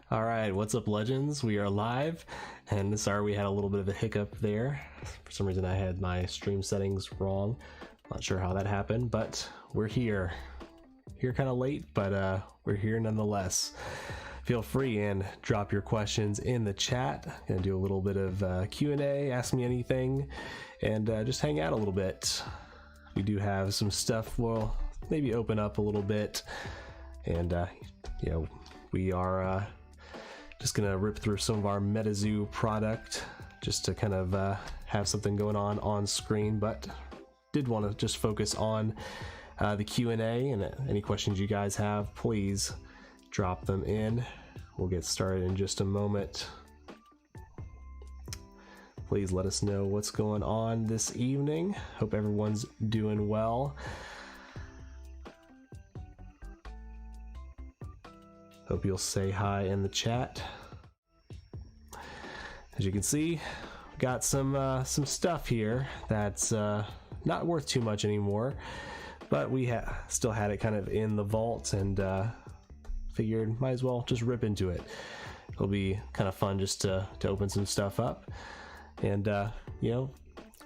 All right, what's up, legends? We are live, and sorry we had a little bit of a hiccup there. For some reason I had my stream settings wrong. Not sure how that happened, but we're here. Here kind of late, but we're here nonetheless. Feel free and drop your questions in the chat. Gonna do a little bit of Q&A, ask me anything, and just hang out a little bit. We do have some stuff we'll maybe open up a little bit, and you know, we are just gonna rip through some of our MetaZoo product just to kind of have something going on screen, but did want to just focus on the Q&A, and any questions you guys have, please drop them in. We'll get started in just a moment. Please let us know what's going on this evening. Hope everyone's doing well. Hope you'll say hi in the chat. As you can see, we got some stuff here that's not worth too much anymore, but we still had it kind of in the vault, and figured might as well just rip into it. It'll be kind of fun just to open some stuff up, and you know,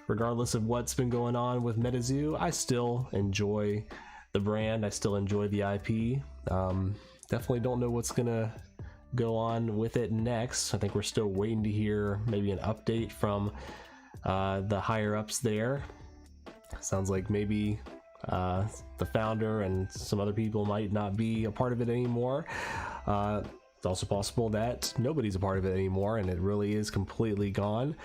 regardless of what's been going on with MetaZoo, I still enjoy the brand. I still enjoy the IP. Definitely don't know what's gonna go on with it next. I think we're still waiting to hear maybe an update from the higher ups there. Sounds like maybe the founder and some other people might not be a part of it anymore. It's also possible that nobody's a part of it anymore and it really is completely gone.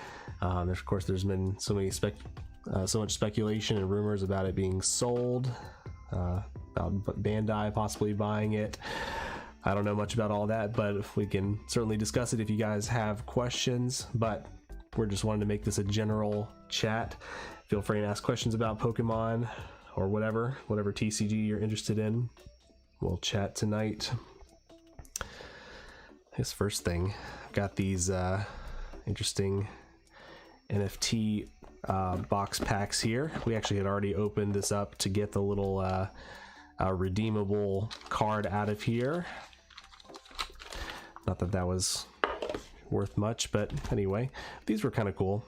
Of course, there's been so much speculation and rumors about it being sold, about Bandai possibly buying it. I don't know much about all that, but we can certainly discuss it if you guys have questions. But we're just wanting to make this a general chat. Feel free to ask questions about Pokemon or whatever TCG you're interested in. We'll chat tonight. This first thing, I've got these interesting NFT box packs here. We actually had already opened this up to get the little redeemable card out of here. Not that that was worth much, but anyway, these were kind of cool.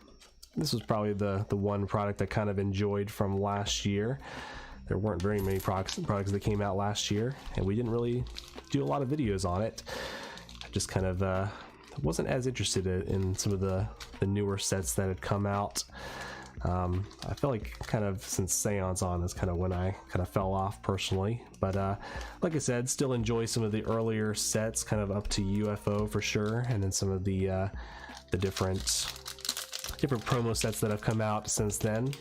This was probably the one product I kind of enjoyed from last year. There weren't very many products that came out last year, and we didn't really do a lot of videos on it. I just kind of wasn't as interested in some of the newer sets that had come out. I felt like kind of since Seance on is kind of when I kind of fell off personally, but like I said, still enjoy some of the earlier sets, kind of up to UFO for sure, and then some of the different promo sets that have come out since then.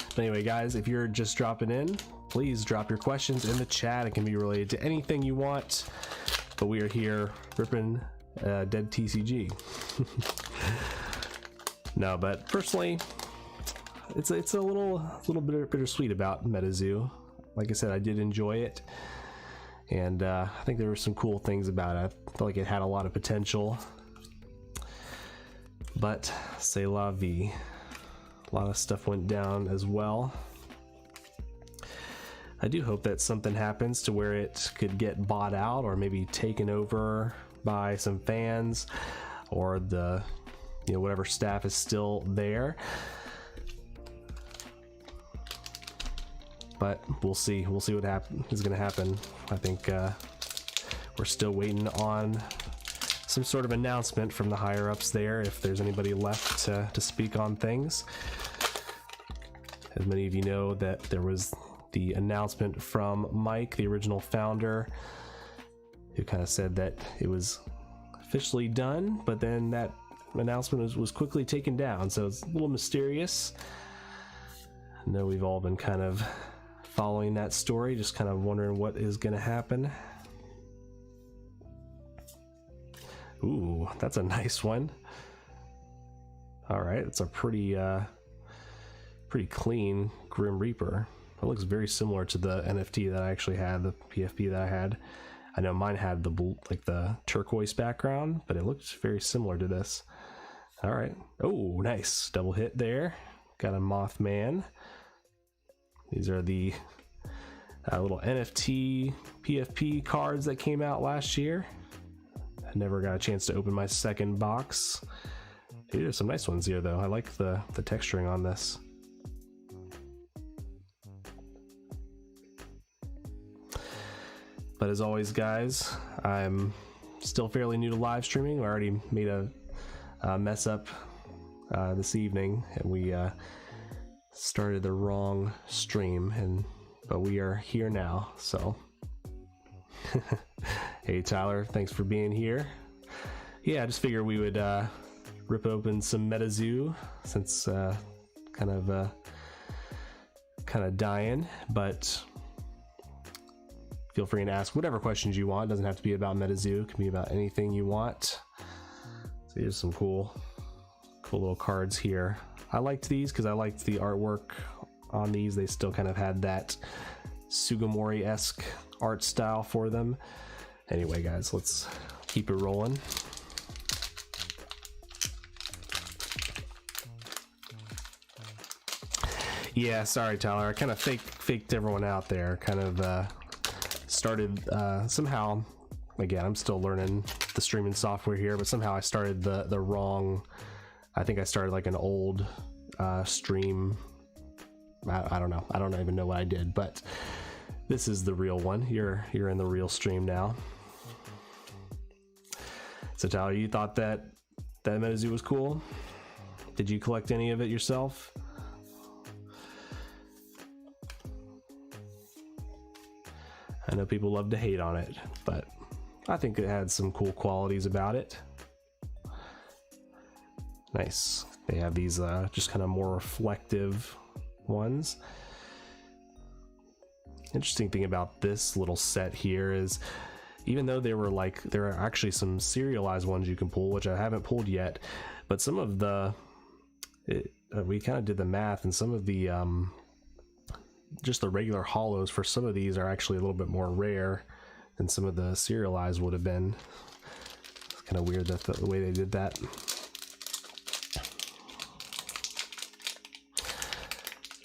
But anyway, guys, if you're just dropping in, please drop your questions in the chat. It can be related to anything you want, but we are here ripping dead TCG. No, but personally, it's a little bit bittersweet about MetaZoo. Like I said, I did enjoy it, and I think there were some cool things about it. I felt like it had a lot of potential, but c'est la vie. A lot of stuff went down as well. I do hope that something happens to where it could get bought out or maybe taken over by some fans, or the whatever staff is still there. But we'll see what is going to happen. I think we're still waiting on some sort of announcement from the higher ups there, if there's anybody left to speak on things. As many of you know, that there was the announcement from Mike, the original founder, who kind of said that it was officially done, but then that announcement was quickly taken down, so it's a little mysterious. I know we've all been kind of following that story, just kind of wondering what is going to happen. Ooh, that's a nice one. All right, it's a pretty clean Grim Reaper. It looks very similar to the NFT that I actually had, the PFP that I had. I know mine had the turquoise background, but it looked very similar to this. All right. Oh, nice double hit there. Got a Mothman. These are the little NFT PFP cards that came out last year. I never got a chance to open my second box. Hey, there's some nice ones here though. I like the texturing on this. But as always, guys, I'm still fairly new to live streaming. I already made a mess up this evening, and we started the wrong stream, but we are here now. So, hey Tyler, thanks for being here. Yeah, I just figured we would rip open some MetaZoo since kind of dying, but feel free to ask whatever questions you want. It doesn't have to be about MetaZoo. It can be about anything you want. So here's some cool little cards here. I liked these because I liked the artwork on these. They still kind of had that Sugimori-esque art style for them. Anyway, guys, let's keep it rolling. Yeah, sorry, Tyler. I kind of faked everyone out there. Kind of started somehow. Again, I'm still learning the streaming software here, but somehow I started the wrong. I think I started like an old stream. I don't know. I don't even know what I did, but this is the real one. You're in the real stream now. So Tyler, you thought that MetaZoo was cool? Did you collect any of it yourself? I know people love to hate on it, but I think it had some cool qualities about it. Nice. They have these just kind of more reflective ones. Interesting thing about this little set here is, even though there are actually some serialized ones you can pull, which I haven't pulled yet, but some of we kind of did the math, and some of the just the regular hollows for some of these are actually a little bit more rare than some of the serialized would have been. It's kind of weird that the way they did that.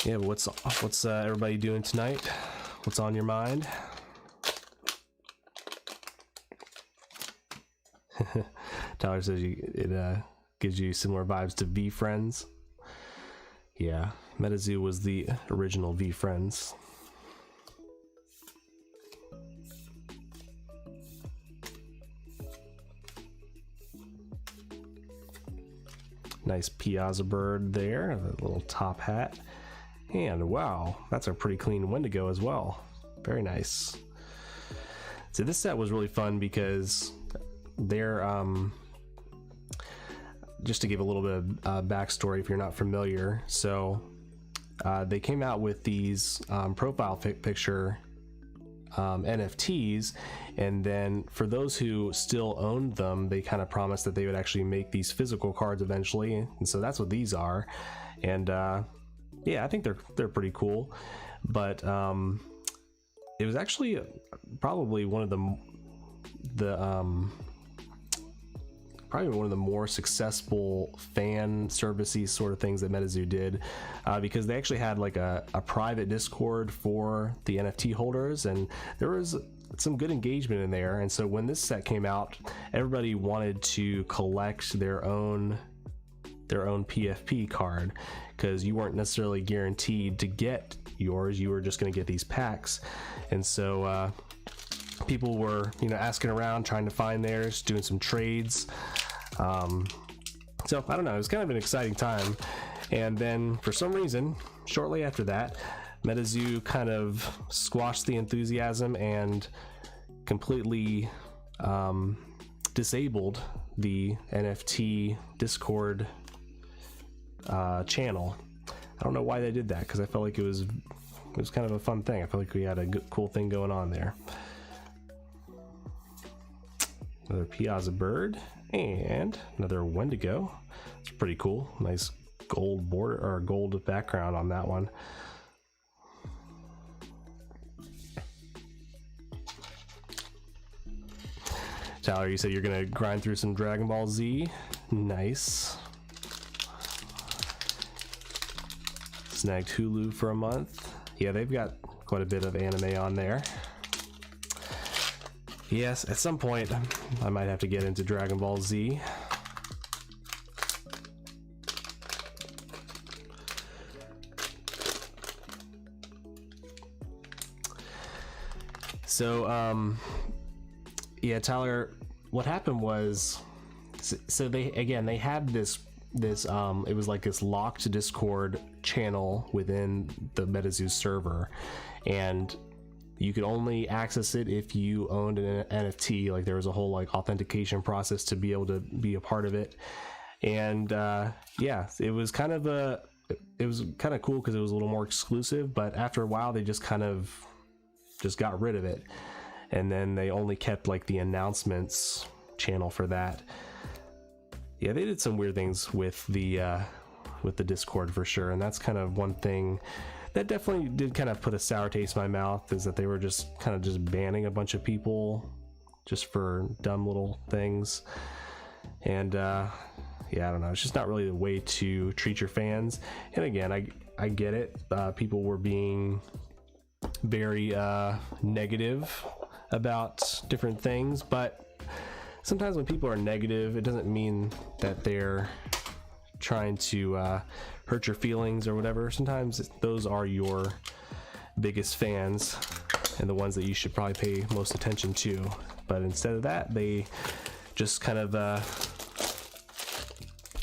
Yeah, but what's everybody doing tonight? What's on your mind? Tyler says it gives you similar vibes to V-Friends. Yeah, MetaZoo was the original V-Friends. Nice Piazza bird there, a little top hat. And wow, that's a pretty clean Wendigo as well. Very nice. So this set was really fun because they're just to give a little bit of backstory if you're not familiar. So they came out with these profile picture NFTs, and then for those who still owned them, they kind of promised that they would actually make these physical cards eventually, and so that's what these are. And yeah, I think they're pretty cool, but it was actually probably one of the more successful fan servicey sort of things that MetaZoo did, because they actually had like a private Discord for the NFT holders, and there was some good engagement in there. And so when this set came out, everybody wanted to collect their own PFP card, because you weren't necessarily guaranteed to get yours. You were just going to get these packs. And so people were, asking around, trying to find theirs, doing some trades. So I don't know, it was kind of an exciting time. And then for some reason, shortly after that, MetaZoo kind of squashed the enthusiasm and completely disabled the NFT Discord channel. I don't know why they did that, because I felt like it was kind of a fun thing. I felt like we had a good, cool thing going on there. Another Piazza bird and another Wendigo. It's pretty cool. Nice gold border or gold background on that one. Tyler, you said you're gonna grind through some Dragon Ball Z. Nice. Snagged Hulu for a month. Yeah, they've got quite a bit of anime on there. Yes, at some point I might have to get into Dragon Ball Z. So, yeah, Tyler, what happened was, so they had this it was like this locked Discord channel within the MetaZoo server, and you could only access it if you owned an NFT. Like, there was a whole like authentication process to be able to be a part of it. And yeah, it was kind of cool because it was a little more exclusive, but after a while they just kind of got rid of it, and then they only kept like the announcements channel for that. Yeah, they did some weird things with the Discord for sure, and that's kind of one thing that definitely did kind of put a sour taste in my mouth, is that they were just kind of just banning a bunch of people just for dumb little things. And yeah, I don't know, it's just not really the way to treat your fans. And again, I get it, people were being very negative about different things, but sometimes when people are negative, it doesn't mean that they're trying to hurt your feelings or whatever. Sometimes those are your biggest fans and the ones that you should probably pay most attention to. But instead of that, they just kind of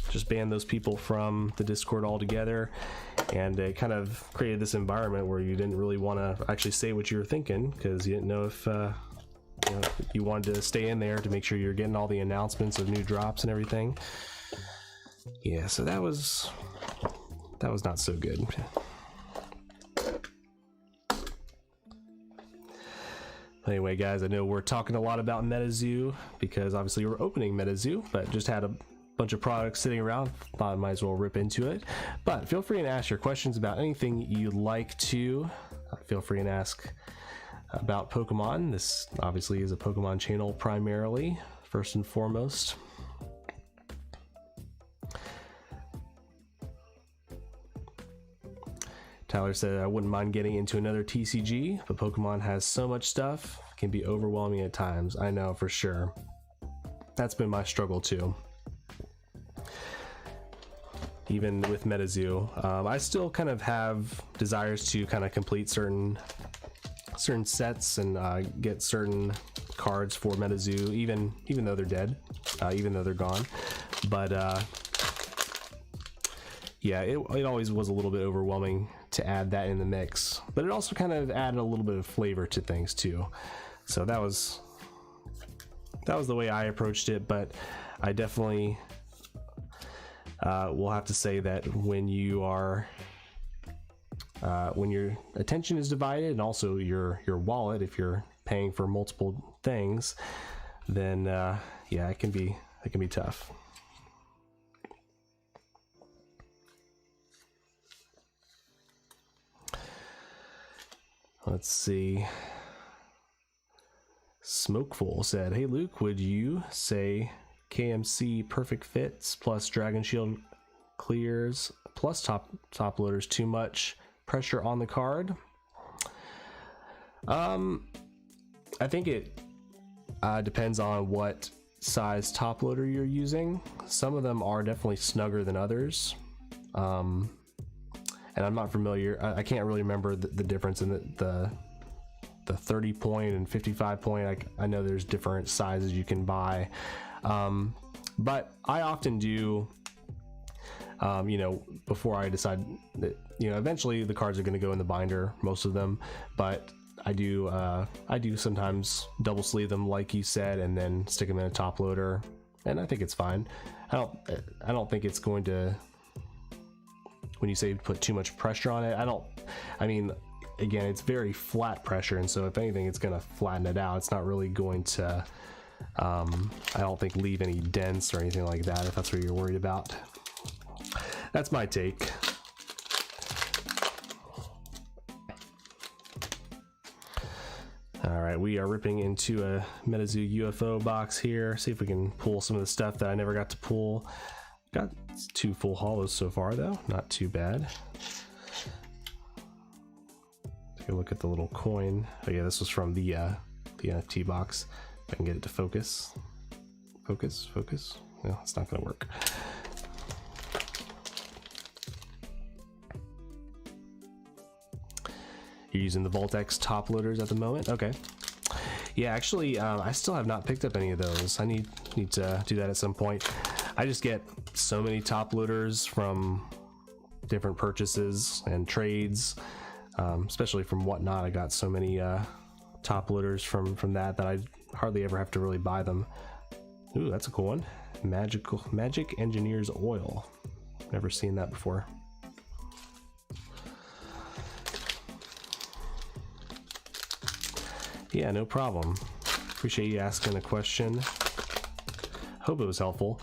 just banned those people from the Discord altogether, and it kind of created this environment where you didn't really want to actually say what you were thinking, because you didn't know if you wanted to stay in there to make sure you're getting all the announcements of new drops and everything. Yeah, so that was not so good. Anyway, guys, I know we're talking a lot about MetaZoo because obviously we're opening MetaZoo, but just had a bunch of products sitting around, thought I might as well rip into it. But feel free to ask your questions about anything you'd like to. Feel free and ask about Pokemon. This obviously is a Pokemon channel primarily, first and foremost. Tyler said, I wouldn't mind getting into another TCG, but Pokemon has so much stuff, it can be overwhelming at times. I know, for sure. That's been my struggle too. Even with MetaZoo, I still kind of have desires to kind of complete certain sets and get certain cards for MetaZoo, even though they're dead, even though they're gone. But yeah, it always was a little bit overwhelming to add that in the mix, but it also kind of added a little bit of flavor to things too. So that was the way I approached it. But I definitely will have to say that when you are when your attention is divided, and also your wallet, if you're paying for multiple things, then yeah, it can be tough. Let's see. Smokeful said, hey Luke, would you say KMC perfect fits plus Dragon Shield clears plus top loaders too much pressure on the card? I think it depends on what size top loader you're using. Some of them are definitely snugger than others. And I'm not familiar, I can't really remember the difference in the 30 point and 55 point. I know there's different sizes you can buy, but I often do, you know, before I decide that, you know, eventually the cards are going to go in the binder, most of them, but I do sometimes double sleeve them like you said, and then stick them in a top loader, and I think it's fine. I don't think it's going to, when you say put too much pressure on it, I mean, again, it's very flat pressure, and so if anything, it's going to flatten it out. It's not really going to, I don't think, leave any dents or anything like that, if that's what you're worried about. That's my take. All right, we are ripping into a MetaZoo UFO box here. See if we can pull some of the stuff that I never got to pull. Got 2 full hollows so far, though. Not too bad. Take a look at the little coin. Oh yeah, this was from the NFT box. If I can get it to focus. Focus. No, it's not gonna work. You're using the Voltex top loaders at the moment? Okay. Yeah, actually, I still have not picked up any of those. I need to do that at some point. I just get so many top loaders from different purchases and trades, especially from Whatnot. I got so many top loaders from that I hardly ever have to really buy them. Ooh, that's a cool one. Magic Engineer's Oil. Never seen that before. Yeah, no problem. Appreciate you asking a question. Hope it was helpful.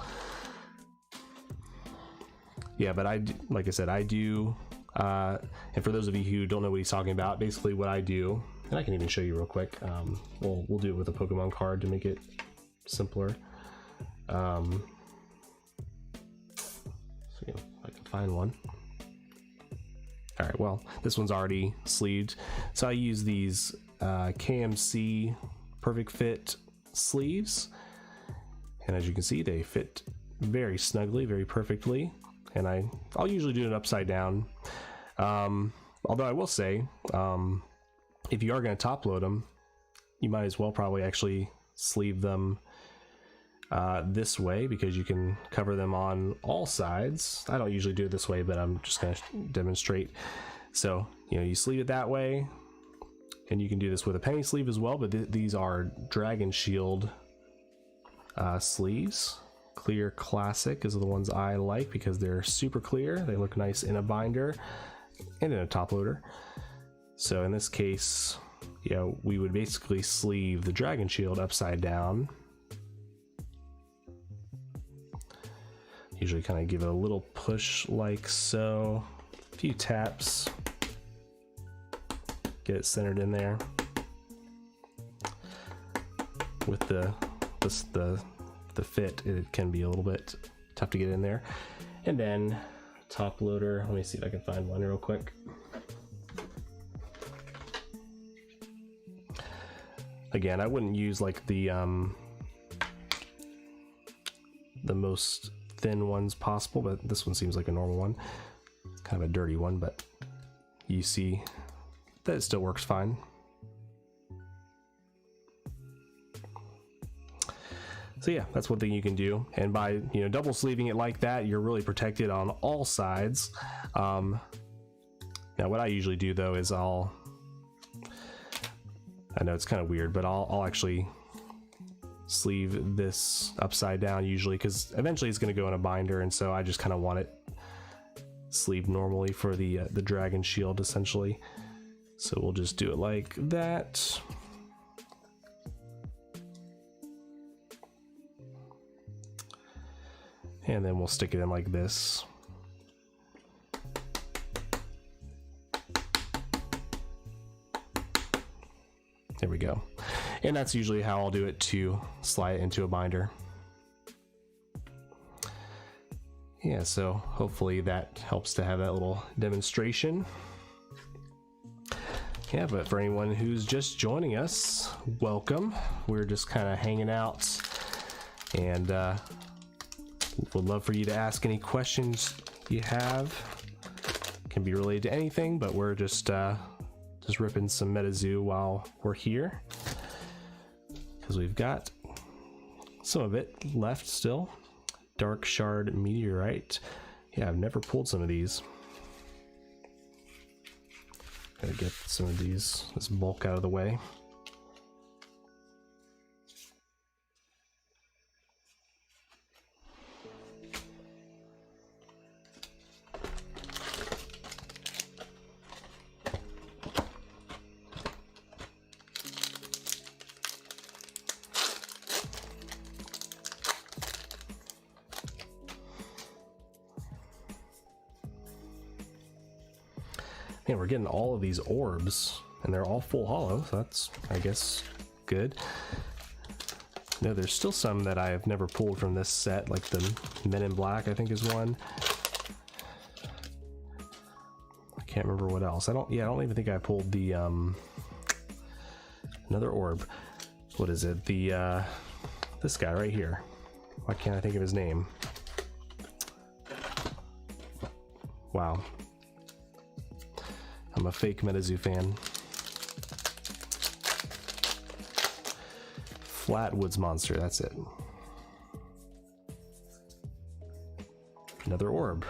Yeah, but like I said, I do, and for those of you who don't know what he's talking about, basically what I do, and I can even show you real quick. We'll do it with a Pokemon card to make it simpler. So yeah, if I can find one. All right, well, this one's already sleeved. So I use these KMC Perfect Fit sleeves. And as you can see, they fit very snugly, very perfectly. And I'll usually do it upside down. Although I will say, if you are going to top load them, you might as well probably actually sleeve them this way, because you can cover them on all sides. I don't usually do it this way, but I'm just going to demonstrate. So, you know, you sleeve it that way, and you can do this with a penny sleeve as well, but these are Dragon Shield sleeves. Clear Classic is the ones I like because they're super clear. They look nice in a binder and in a top loader. So in this case, you know, we would basically sleeve the Dragon Shield upside down. Usually kind of give it a little push like so. A few taps. Get it centered in there. With the fit, it can be a little bit tough to get in there. And then top loader, let me see if I can find one real quick. Again, I wouldn't use like the most thin ones possible, but this one seems like a normal one. Kind of a dirty one, but you see that it still works fine. So yeah, that's one thing you can do, and by, you know, double sleeving it like that, you're really protected on all sides. Now what I usually do though is I know it's kind of weird, but I'll actually sleeve this upside down usually, because eventually it's going to go in a binder, and so I just kind of want it sleeved normally for the Dragon Shield essentially. So we'll just do it like that. And then we'll stick it in like this. There we go. And that's usually how I'll do it to slide it into a binder. Yeah, so hopefully that helps to have that little demonstration. Yeah, but for anyone who's just joining us, welcome. We're just kind of hanging out, and would love for you to ask any questions you have. Can be related to anything, but we're just ripping some MetaZoo while we're here, because we've got some of it left still. Dark Shard Meteorite. Yeah, I've never pulled some of these. Gotta get some of this bulk out of the way. Man, we're getting all of these orbs, and they're all full hollow, so that's, I guess, good. No, there's still some that I have never pulled from this set, like the Men in Black, I think is one. I can't remember what else. I don't even think I pulled the another orb. what is it? The this guy right here. Why can't I think of his name? Wow. I'm a fake MetaZoo fan. Flatwoods Monster, that's it. Another orb.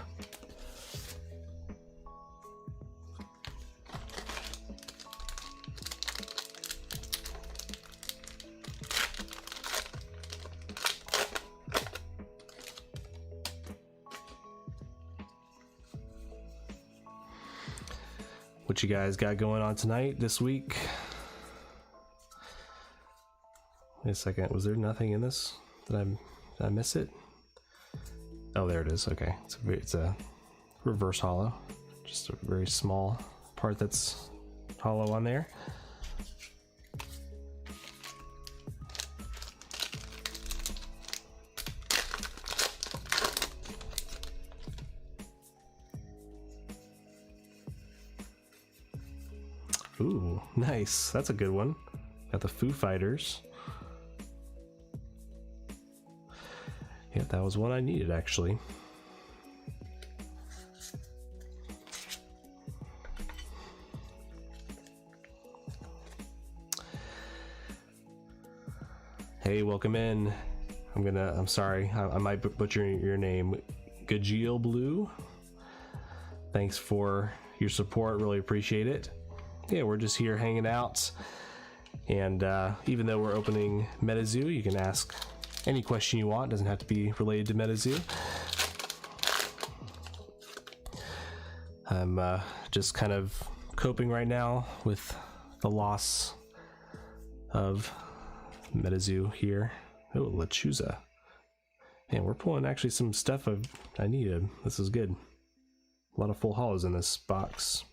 What you guys got going on tonight, this week? Wait a second, was there nothing in this? Did I miss it? Oh, there it is. Okay, it's a reverse hollow, just a very small part that's hollow on there. Ooh, nice. That's a good one. Got the Foo Fighters. Yeah, that was one I needed, actually. Hey, welcome in. I'm sorry, I might butcher your name. Gajeel Blue. Thanks for your support, really appreciate it. Yeah, we're just here hanging out, and even though we're opening MetaZoo, you can ask any question you want. It doesn't have to be related to MetaZoo. I'm just kind of coping right now with the loss of MetaZoo here. Oh, Lechuza. Man, we're pulling actually some stuff I needed. This is good. A lot of full hollows in this box.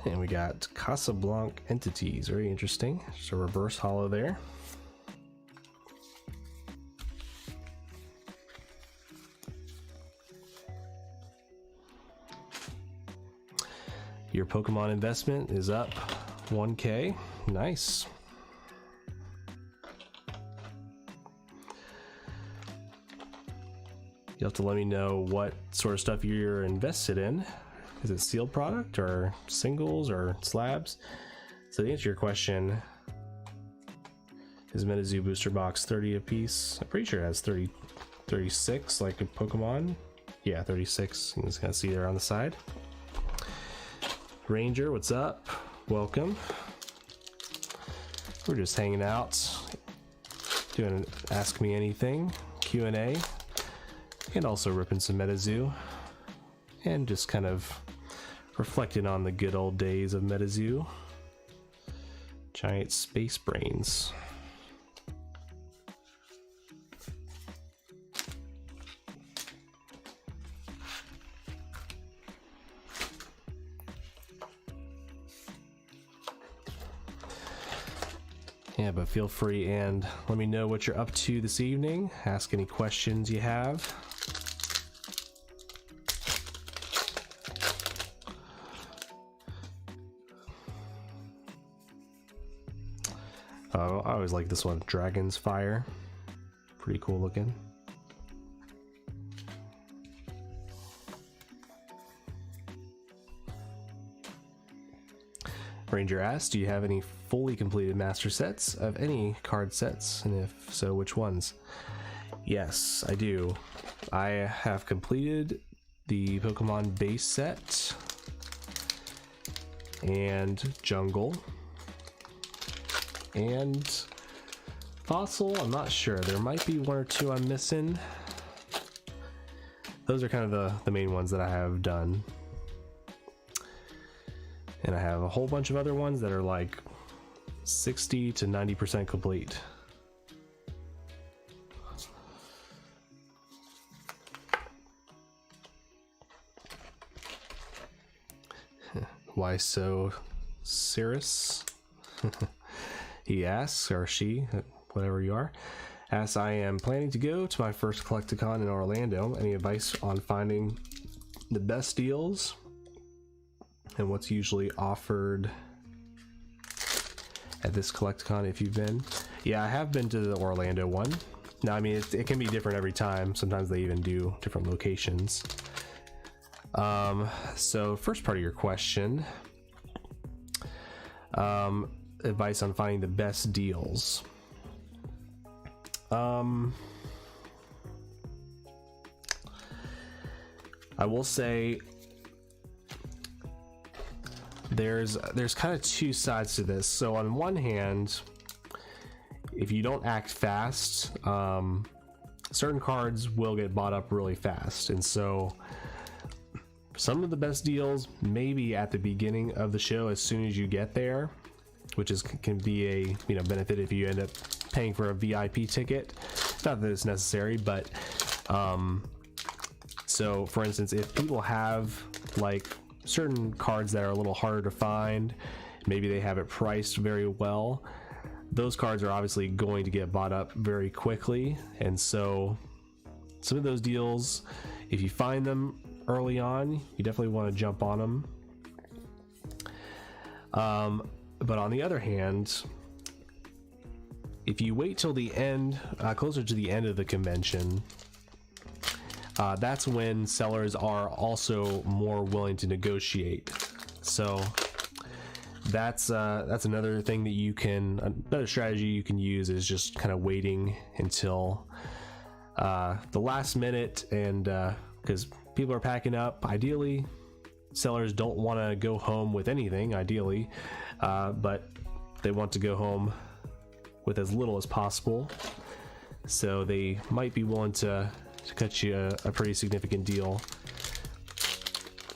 And we got Casablanca Entities, very interesting. Just a reverse hollow there. Your Pokemon investment is up 1K. Nice. You'll have to let me know what sort of stuff you're invested in. Is it sealed product or singles or slabs? So to answer your question, is MetaZoo booster box 30 a piece? I'm pretty sure it has 36 like a Pokemon. Yeah, 36. You can just kind of see there on the side. Ranger, what's up? Welcome. We're just hanging out, doing an Ask Me Anything Q&A, and also ripping some MetaZoo, and just kind of reflecting on the good old days of MetaZoo. Giant space brains. Yeah, but feel free and let me know what you're up to this evening. Ask any questions you have. Oh, I always like this one, Dragon's Fire. Pretty cool looking. Ranger asks, do you have any fully completed master sets of any card sets? And if so, which ones? Yes, I do. I have completed the Pokemon base set and Jungle. And Fossil, I'm not sure. There might be one or two I'm missing. Those are kind of the main ones that I have done. And I have a whole bunch of other ones that are like 60 to 90% complete. Why so serious? He asks, or she, whatever you are, asks, I am planning to go to my first Collecticon in Orlando. Any advice on finding the best deals and what's usually offered at this Collecticon if you've been? Yeah, I have been to the Orlando one. Now, I mean, it can be different every time. Sometimes they even do different locations. So first part of your question, advice on finding the best deals. I will say there's kind of two sides to this. So on one hand, if you don't act fast, certain cards will get bought up really fast, and so some of the best deals maybe at the beginning of the show as soon as you get there, which can be a benefit if you end up paying for a VIP ticket. Not that it's necessary, but so for instance, if people have like certain cards that are a little harder to find, maybe they have it priced very well, those cards are obviously going to get bought up very quickly. And so some of those deals, if you find them early on, you definitely want to jump on them. But on the other hand, if you wait till the end, closer to the end of the convention, that's when sellers are also more willing to negotiate. So that's another thing that another strategy you can use is just kind of waiting until the last minute, and because people are packing up. Ideally, sellers don't want to go home with anything, ideally, but they want to go home with as little as possible. So they might be willing to cut you a pretty significant deal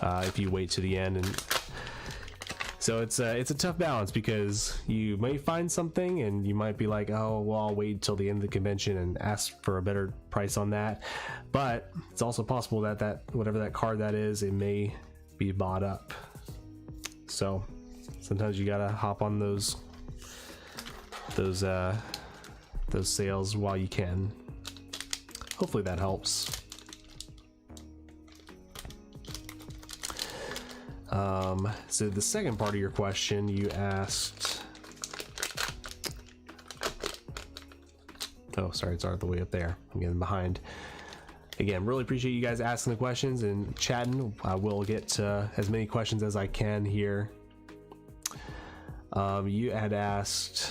if you wait to the end. And so it's a tough balance, because you may find something and you might be like, oh well, I'll wait till the end of the convention and ask for a better price on that. But it's also possible that whatever that card that is, it may be bought up. So sometimes you gotta hop on those sales while you can. Hopefully that helps. So the second part of your question, you asked, oh sorry, it's all the way up there, I'm getting behind. Again, really appreciate you guys asking the questions and chatting. I will get to as many questions as I can here. You had asked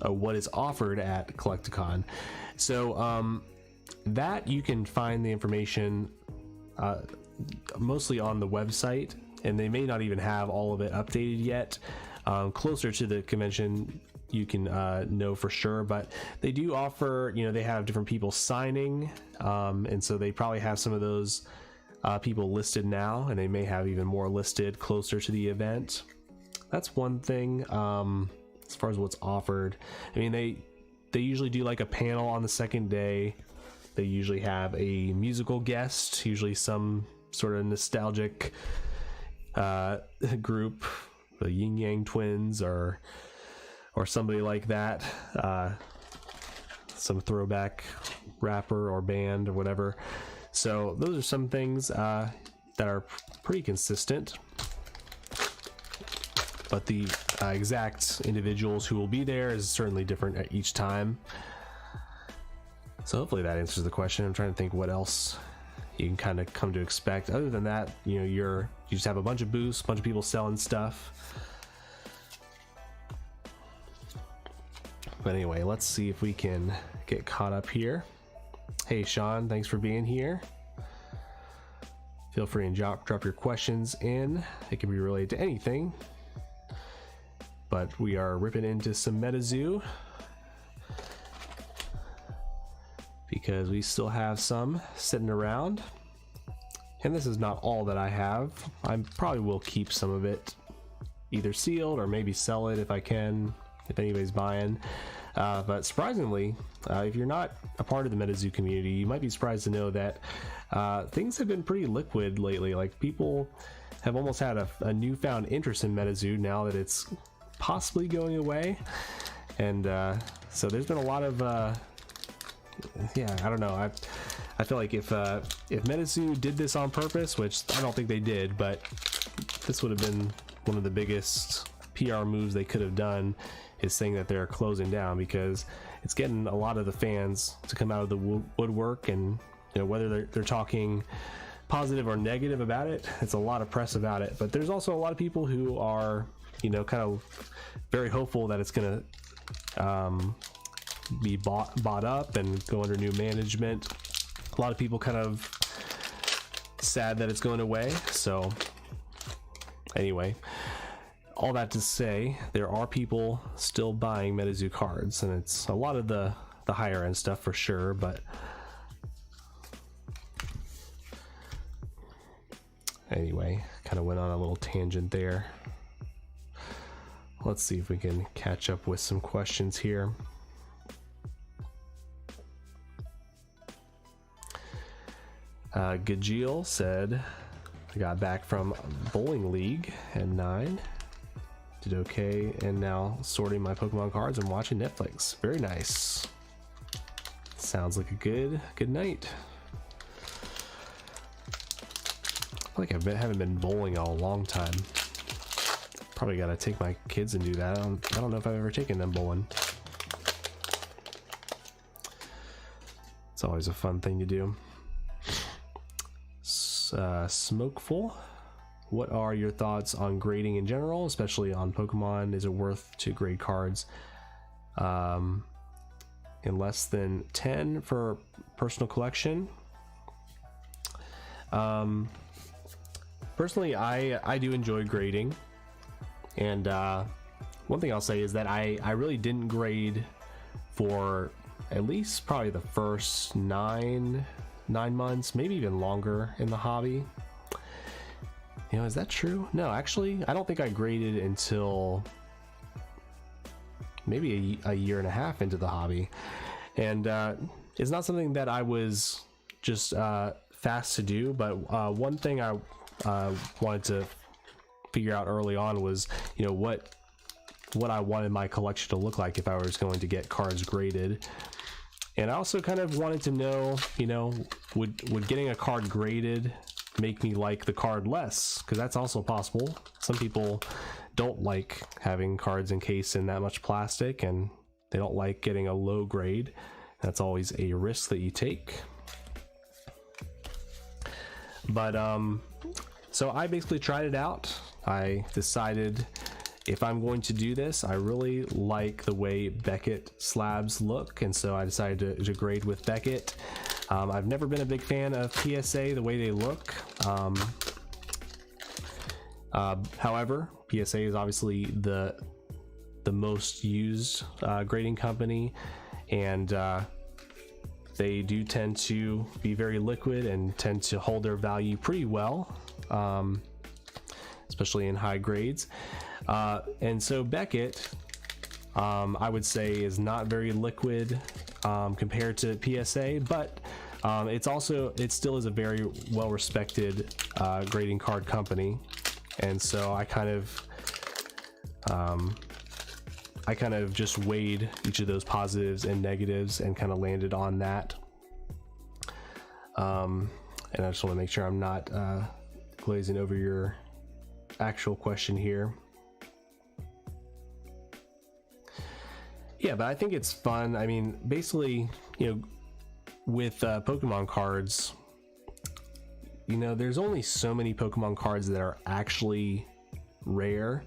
what is offered at Collecticon. So that you can find the information mostly on the website, and they may not even have all of it updated yet. Closer to the convention you can know for sure, but they do offer, they have different people signing, and so they probably have some of those people listed now, and they may have even more listed closer to the event. That's one thing. As far as what's offered, I mean, they usually do like a panel on the second day. They usually have a musical guest, usually some sort of nostalgic group, the Yin Yang Twins or somebody like that, some throwback rapper or band or whatever. So those are some things that are pretty consistent, but the exact individuals who will be there is certainly different at each time. So hopefully that answers the question. I'm trying to think what else you can kind of come to expect. Other than that, you just have a bunch of booths, a bunch of people selling stuff. But anyway, let's see if we can get caught up here. Hey Sean, thanks for being here. Feel free and drop your questions in. It can be related to anything, but we are ripping into some MetaZoo because we still have some sitting around, and this is not all that I have. I probably will keep some of it either sealed or maybe sell it if I can, if anybody's buying. But surprisingly, if you're not a part of the MetaZoo community, you might be surprised to know that things have been pretty liquid lately. Like, people have almost had a newfound interest in MetaZoo now that it's possibly going away. And so there's been a lot of yeah, I don't know, I feel like if MetaZoo did this on purpose, which I don't think they did, but this would have been one of the biggest PR moves they could have done, is saying that they're closing down, because it's getting a lot of the fans to come out of the woodwork. And you know, whether they're talking positive or negative about it, it's a lot of press about it. But there's also a lot of people who are, you know, kind of very hopeful that it's gonna be bought up and go under new management. A lot of people kind of sad that it's going away. So anyway, all that to say, there are people still buying MetaZoo cards, and it's a lot of the higher end stuff for sure. But anyway, kind of went on a little tangent there. Let's see if we can catch up with some questions here. Gajeel said, I got back from bowling league at 9, did okay, and now sorting my Pokemon cards and watching Netflix. Very nice. Sounds like a good night. I feel like haven't been bowling in a long time. Probably gotta take my kids and do that. I don't know if I've ever taken them bowling. It's always a fun thing to do. Smokeful, what are your thoughts on grading in general, especially on Pokemon? Is it worth to grade cards in less than 10 for personal collection? Personally, I do enjoy grading, and one thing I'll say is that I really didn't grade for at least probably the first 9 months, maybe even longer in the hobby. You know, is that true? No, actually, I don't think I graded until maybe a year and a half into the hobby. And it's not something that I was just fast to do, but one thing I wanted to figure out early on was, you know, what I wanted my collection to look like if I was going to get cards graded. And I also kind of wanted to know, you know, would getting a card graded make me like the card less? Because that's also possible. Some people don't like having cards encased in that much plastic, and they don't like getting a low grade. That's always a risk that you take. But so I basically tried it out. I decided, if I'm going to do this, I really like the way Beckett slabs look, and so I decided to grade with Beckett. I've never been a big fan of PSA, the way they look. However, PSA is obviously the most used grading company, and they do tend to be very liquid and tend to hold their value pretty well, especially in high grades. And so Beckett, I would say, is not very liquid compared to PSA, but it still is a very well respected grading card company. And so I kind of just weighed each of those positives and negatives and kind of landed on that. And I just want to make sure I'm not glazing over your actual question here. Yeah, but I think it's fun. I mean, basically, you know, with Pokemon cards, you know, there's only so many Pokemon cards that are actually rare.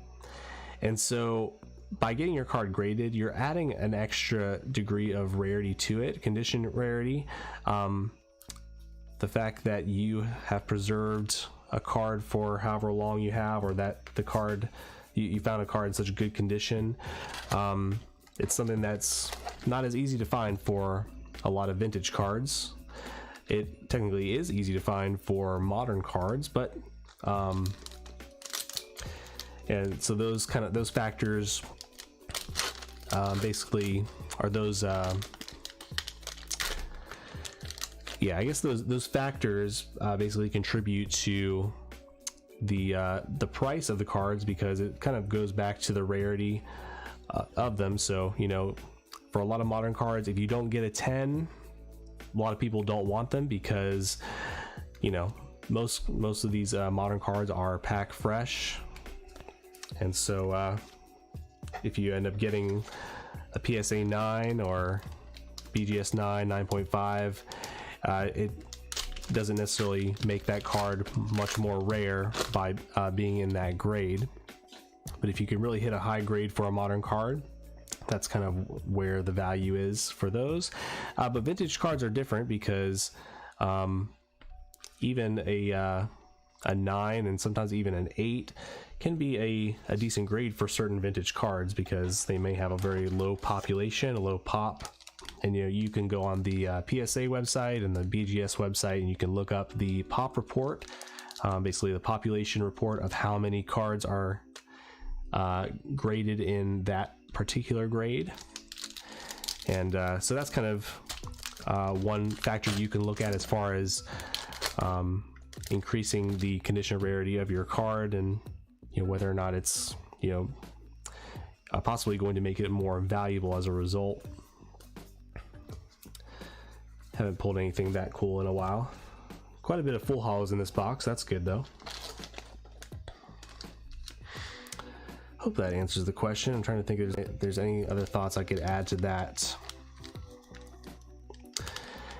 And so by getting your card graded, you're adding an extra degree of rarity to it, condition rarity. The fact that you have preserved a card for however long you have, or that the card, you found a card in such good condition. It's something that's not as easy to find for a lot of vintage cards. It technically is easy to find for modern cards, but and so those factors basically are those yeah, I guess those factors basically contribute to the price of the cards, because it kind of goes back to the rarity of them. So, you know, for a lot of modern cards, if you don't get a 10, a lot of people don't want them, because, you know, most of these modern cards are pack fresh. And so if you end up getting a PSA 9 or BGS 9, 9.5, it doesn't necessarily make that card much more rare by being in that grade. But if you can really hit a high grade for a modern card, that's kind of where the value is for those. But vintage cards are different, because even a 9 and sometimes even an 8 can be a decent grade for certain vintage cards, because they may have a very low population, a low pop. And you know, you can go on the PSA website and the BGS website, and you can look up the pop report, basically the population report of how many cards are graded in that particular grade. And so that's kind of one factor you can look at as far as increasing the condition rarity of your card, and you know, whether or not it's, you know, possibly going to make it more valuable as a result. Haven't pulled anything that cool in a while. Quite a bit of full holos in this box. That's good though. Hope that answers the question. I'm trying to think if there's any other thoughts I could add to that.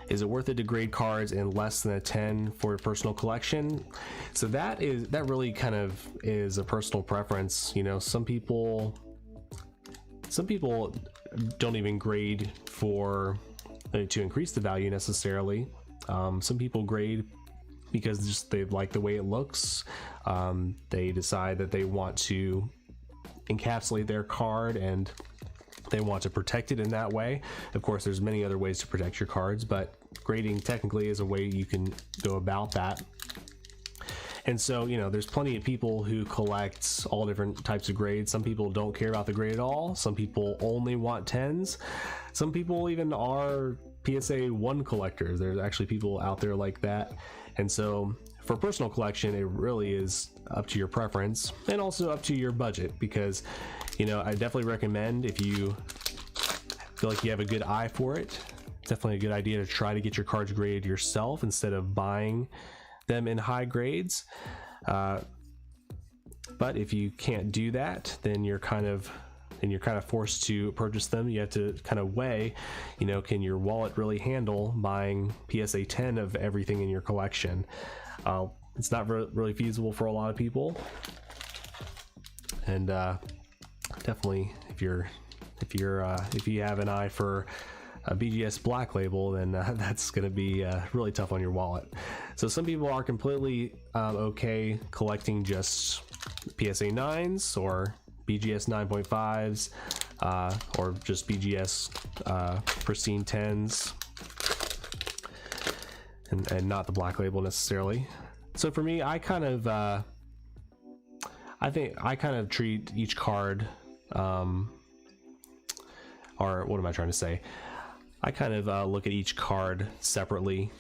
Is it worth it to grade cards in less than a 10 for your personal collection? So that really kind of is a personal preference. You know, some people don't even grade for to increase the value necessarily. Some people grade because just they like the way it looks. They decide that they want to encapsulate their card and they want to protect it in that way. Of course, there's many other ways to protect your cards, but grading technically is a way you can go about that. And so, you know, there's plenty of people who collect all different types of grades. Some people don't care about the grade at all. Some people only want 10s. Some people even are PSA 1 collectors. There's actually people out there like that. And so for personal collection, it really is up to your preference and also up to your budget, because, you know, I definitely recommend, if you feel like you have a good eye for it, definitely a good idea to try to get your cards graded yourself instead of buying them in high grades. But if you can't do that, then you're kind of forced to purchase them. You have to kind of weigh, you know, can your wallet really handle buying PSA 10 of everything in your collection? It's not really feasible for a lot of people. And definitely, if you have an eye for a BGS Black Label, then that's going to be really tough on your wallet. So some people are completely okay collecting just PSA 9s or BGS 9.5s or just BGS pristine 10s and not the Black Label necessarily. So for me, I kind of treat each card or what am I trying to say? I kind of look at each card separately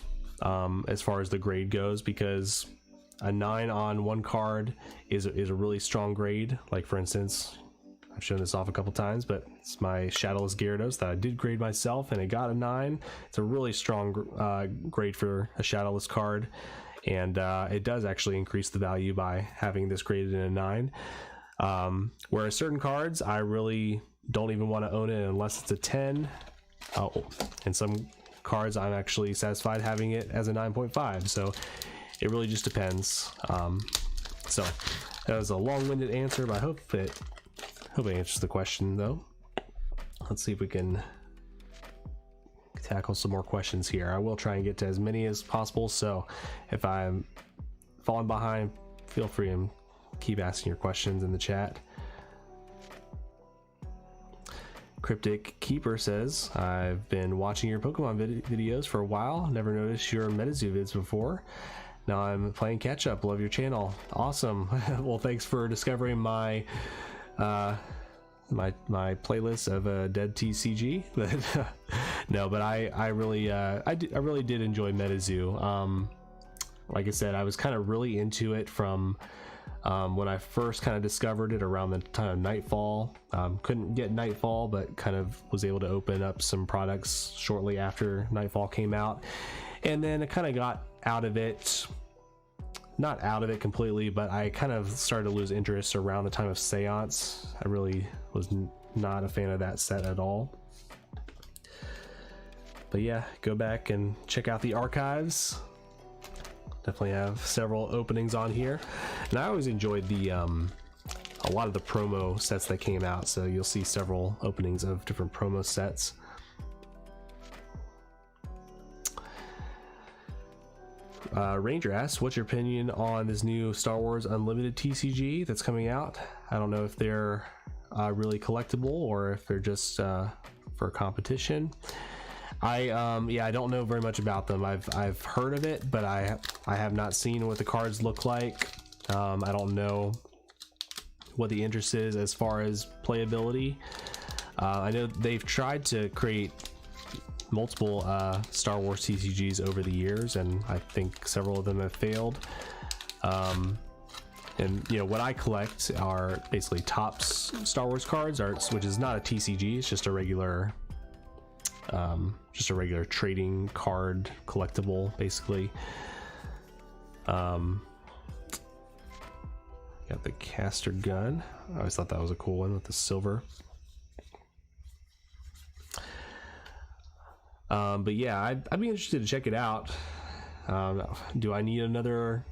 as far as the grade goes, because a 9 on one card is a really strong grade. Like, for instance, I've shown this off a couple times, but it's my Shadowless Gyarados that I did grade myself and it got a 9. It's a really strong grade for a Shadowless card, and it does actually increase the value by having this graded in a 9. Whereas certain cards, I really don't even want to own it unless it's a 10. And some cards I'm actually satisfied having it as a 9.5. So it really just depends. So that was a long-winded answer, but I hope it answers the question though. Let's see if we can tackle some more questions here. I will try and get to as many as possible, so if I'm falling behind, feel free and keep asking your questions in the chat. Cryptic Keeper says, I've been watching your Pokemon videos for a while, never noticed your MetaZoo vids before. Now I'm playing catch up, love your channel. Awesome. Well, thanks for discovering my my playlist of dead TCG. But no, but I really did enjoy MetaZoo. Like I said, I was kind of really into it from when I first kind of discovered it around the time of Nightfall. Couldn't get Nightfall, but kind of was able to open up some products shortly after Nightfall came out, and then I kind of got out of it. Not out of it completely, but I kind of started to lose interest around the time of Seance. I really was not a fan of that set at all. But yeah, go back and check out the archives. Definitely have several openings on here, and I always enjoyed the a lot of the promo sets that came out, so you'll see several openings of different promo sets. Ranger asks, what's your opinion on this new Star Wars Unlimited TCG that's coming out? I don't know if they're really collectible or if they're just for competition. Yeah, I don't know very much about them. I've heard of it, but I have not seen what the cards look like. I don't know what the interest is as far as playability. I know they've tried to create multiple Star Wars TCGs over the years, and I think several of them have failed. And you know, what I collect are basically Topps Star Wars cards, which is not a TCG. It's just a regular trading card collectible, basically. Got the caster gun. I always thought that was a cool one with the silver. But yeah, I'd be interested to check it out. Do I need another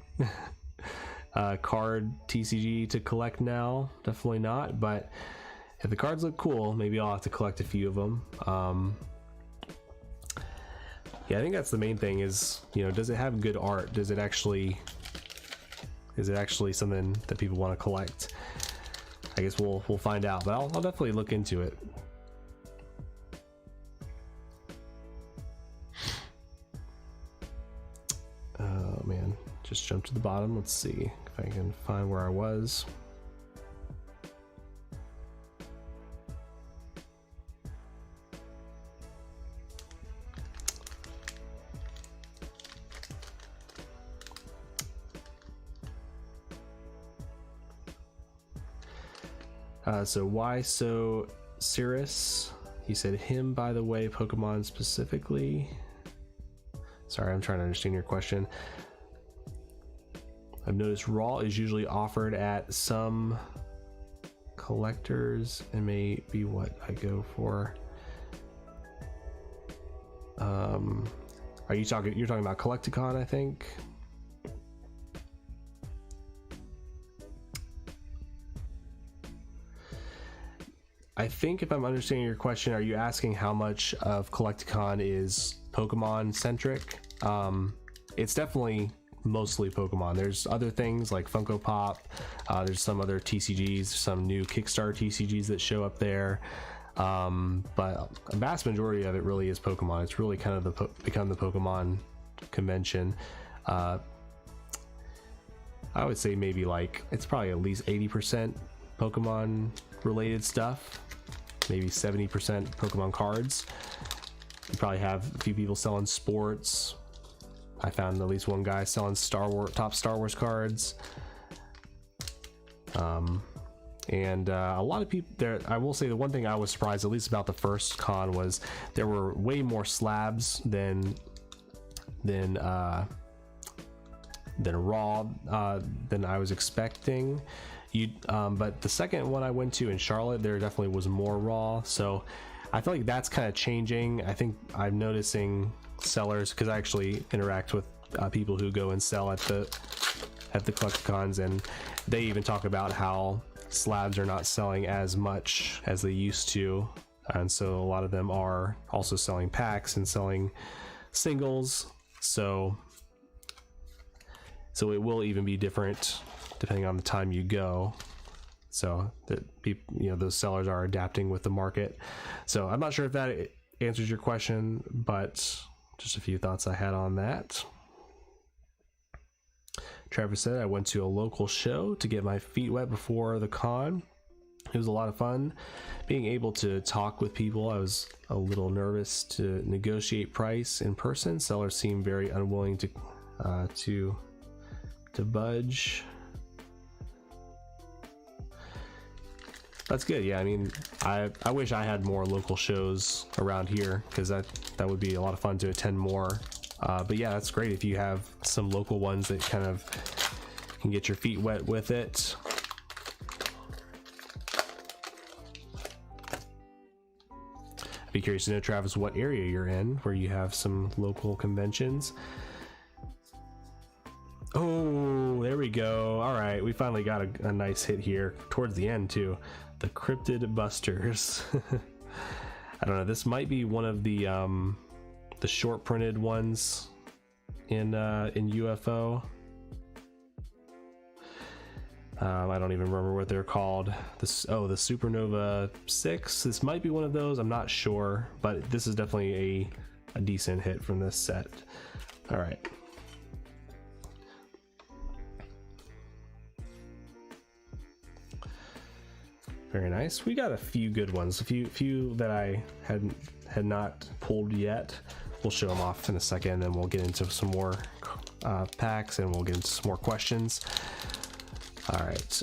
card TCG to collect now? Definitely not, but if the cards look cool, maybe I'll have to collect a few of them. Yeah, I think that's the main thing is, you know, does it have good art? Is it actually something that people want to collect? I guess we'll find out, but I'll definitely look into it. Oh man, just jumped to the bottom. Let's see if I can find where I was. So why so Cirrus? He said him, by the way, Pokemon specifically. Sorry, I'm trying to understand your question. I've noticed Raw is usually offered at some collectors and may be what I go for. You're talking about Collecticon, I think. I think if I'm understanding your question, are you asking how much of Collecticon is Pokemon centric? It's definitely mostly Pokemon. There's other things like Funko Pop. There's some other TCGs, some new Kickstarter TCGs that show up there. But a vast majority of it really is Pokemon. It's really kind of become the Pokemon convention. I would say maybe like it's probably at least 80% Pokemon related stuff, maybe 70% Pokemon cards. You probably have a few people selling sports. I found at least one guy selling top Star Wars cards. And a lot of people there. I will say the one thing I was surprised, at least about the first con, was there were way more slabs than raw than I was expecting. But the second one I went to in Charlotte, there definitely was more raw. So I feel like that's kind of changing. I think I'm noticing sellers, because I actually interact with people who go and sell at the Collecticons, and they even talk about how slabs are not selling as much as they used to, and so a lot of them are also selling packs and selling singles. So it will even be different depending on the time you go, so that people, you know, those sellers are adapting with the market. So I'm not sure if that answers your question, but just a few thoughts I had on that. Travis said, I went to a local show to get my feet wet before the con. It was a lot of fun being able to talk with people. I was a little nervous to negotiate price in person. Sellers seemed very unwilling to budge. That's good. Yeah, I mean, I wish I had more local shows around here, because that would be a lot of fun to attend more. But yeah, that's great if you have some local ones that kind of can get your feet wet with it. I'd be curious to know, Travis, what area you're in where you have some local conventions. Oh, there we go. All right, we finally got a nice hit here towards the end too. The Cryptid Busters. I don't know. This might be one of the short printed ones in UFO. I don't even remember what they're called. The Supernova 6. This might be one of those. I'm not sure, but this is definitely a decent hit from this set. All right. Very nice. We got a few good ones. A few that I had not pulled yet. We'll show them off in a second, and then we'll get into some more packs, and we'll get into some more questions. All right.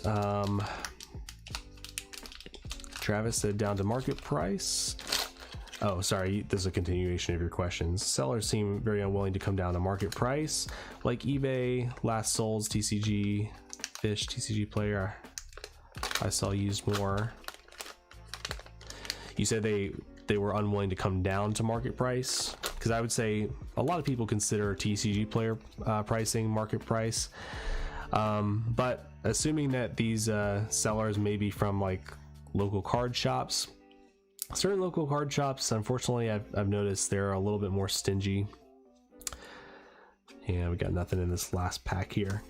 Travis said down to market price. Oh, sorry. This is a continuation of your questions. Sellers seem very unwilling to come down to market price, like eBay, Last Souls, TCG, Fish, TCG Player. I saw used more. You said they were unwilling to come down to market price, because I would say a lot of people consider TCG Player pricing market price, but assuming that these sellers may be from like local card shops, certain local card shops, unfortunately, I've noticed they're a little bit more stingy. Yeah, we got nothing in this last pack here.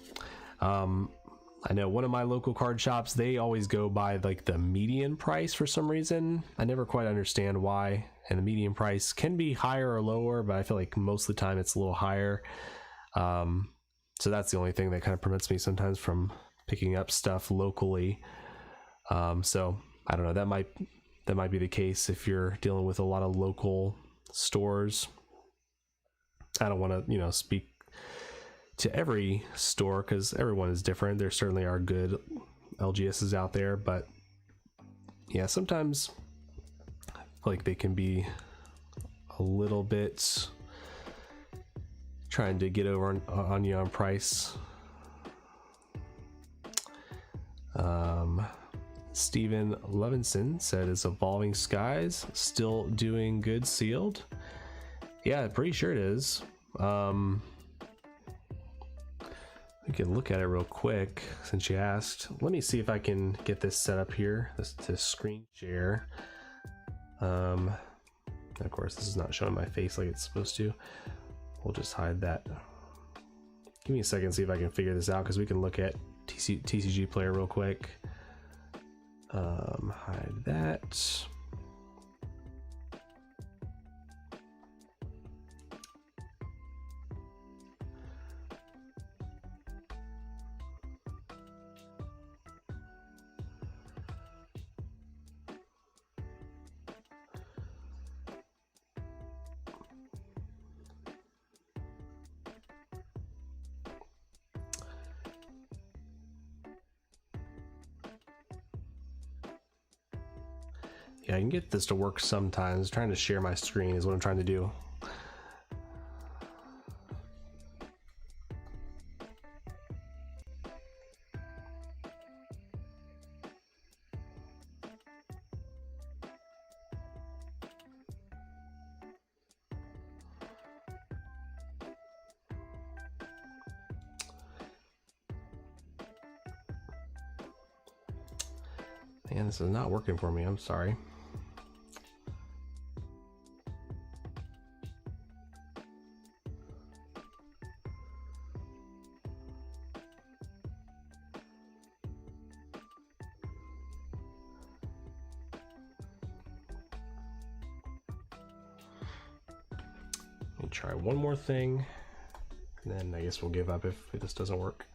I know one of my local card shops, they always go by like the median price for some reason. I never quite understand why. And the median price can be higher or lower, but I feel like most of the time it's a little higher. So that's the only thing that kind of prevents me sometimes from picking up stuff locally. So I don't know, that might be the case if you're dealing with a lot of local stores. I don't want to, speak to every store, because everyone is different. There certainly are good LGSs out there, but yeah, sometimes I feel like they can be a little bit trying to get over on you on price. Steven Levinson said, "Is Evolving Skies still doing good sealed?" Yeah, pretty sure it is. We can look at it real quick since you asked. Let me see if I can get this set up here. This screen share. Of course, this is not showing my face like it's supposed to. We'll just hide that. Give me a second, see if I can figure this out, because we can look at TCG Player real quick. Hide that. Yeah, I can get this to work sometimes. Trying to share my screen is what I'm trying to do. Man, this is not working for me. I'm sorry. Let me try one more thing, and then I guess we'll give up if this doesn't work.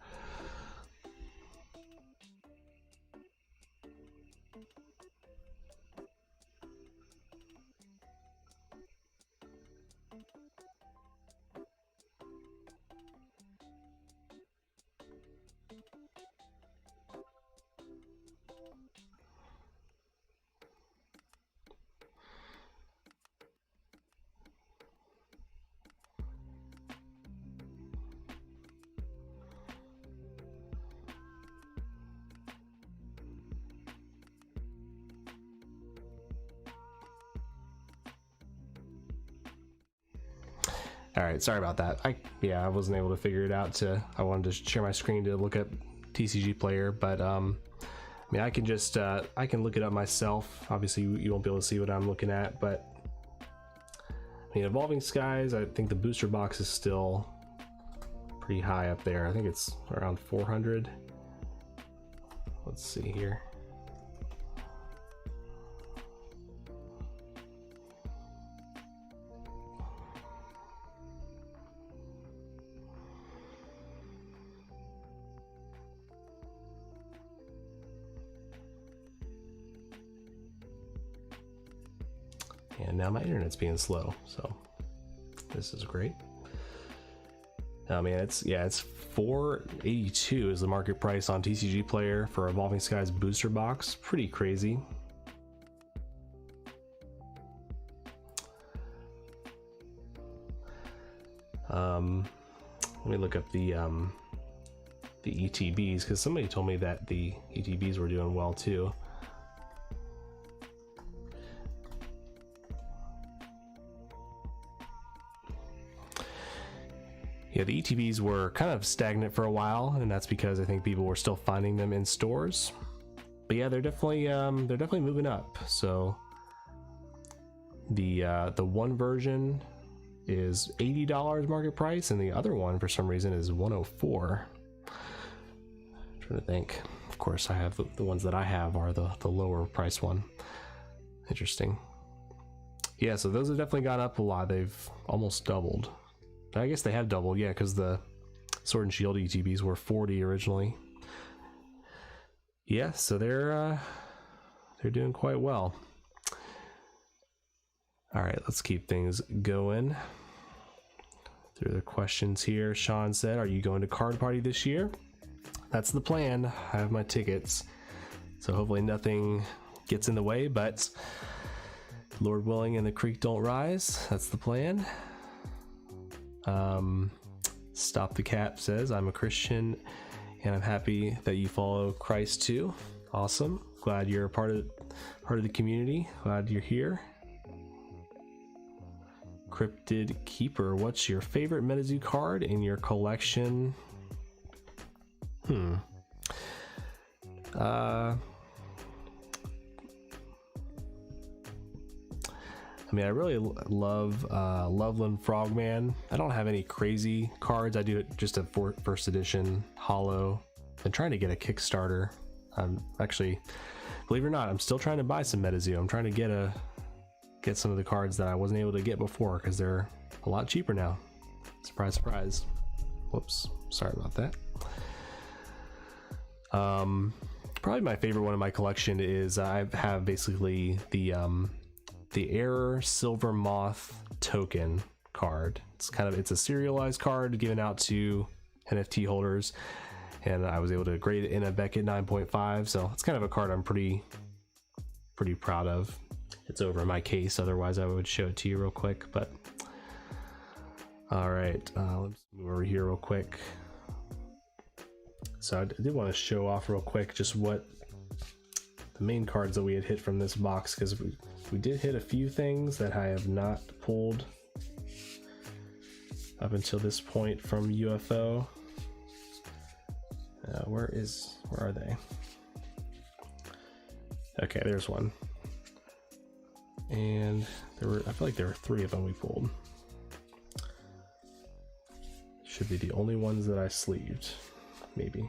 All right, sorry about that. I wasn't able to figure it out. I wanted to share my screen to look up TCG Player, but I mean, I can just I can look it up myself. Obviously, you won't be able to see what I'm looking at, but I mean, Evolving Skies, I think the booster box is still pretty high up there. I think it's around 400. Let's see here. And now my internet's being slow, so this is great. I mean, it's $482 is the market price on TCG Player for Evolving Skies booster box. Pretty crazy. Let me look up the ETBs, because somebody told me that the ETBs were doing well too. Yeah, the ETBs were kind of stagnant for a while, and that's because I think people were still finding them in stores. But yeah, they're definitely moving up. So the one version is $80 market price, and the other one for some reason is $104. I'm trying to think. Of course, I have the ones that I have are the lower price one. Interesting. Yeah, so those have definitely gone up a lot. They've almost doubled. I guess they have doubled, yeah, because the Sword and Shield ETBs were 40 originally. Yeah, so they're doing quite well. All right, let's keep things going through the questions here. Sean said, "Are you going to Card Party this year?" That's the plan. I have my tickets, so hopefully nothing gets in the way. But Lord willing, and the creek don't rise. That's the plan. Stop the Cap says, "I'm a Christian and I'm happy that you follow Christ too." Awesome. Glad you're a part of the community. Glad you're here. Cryptid Keeper, what's your favorite MetaZoo card in your collection? I mean, I really love Loveland Frogman. I don't have any crazy cards. I do just a first edition holo. I'm trying to get a Kickstarter. I'm actually, believe it or not, I'm still trying to buy some MetaZoo. I'm trying to get some of the cards that I wasn't able to get before, because they're a lot cheaper now. Surprise, surprise. Whoops, sorry about that. Probably my favorite one in my collection is I have basically the Error Silver Moth token card. It's a serialized card given out to NFT holders, and I was able to grade it in a Beckett 9.5, so it's kind of a card I'm pretty proud of. It's over in my case, otherwise I would show it to you real quick. But all right, let's move over here real quick. So I did want to show off real quick just what the main cards that we had hit from this box, because we did hit a few things that I have not pulled up until this point from UFO. Where are they? Okay, there's one. And I feel like there were 3 of them we pulled. Should be the only ones that I sleeved, maybe.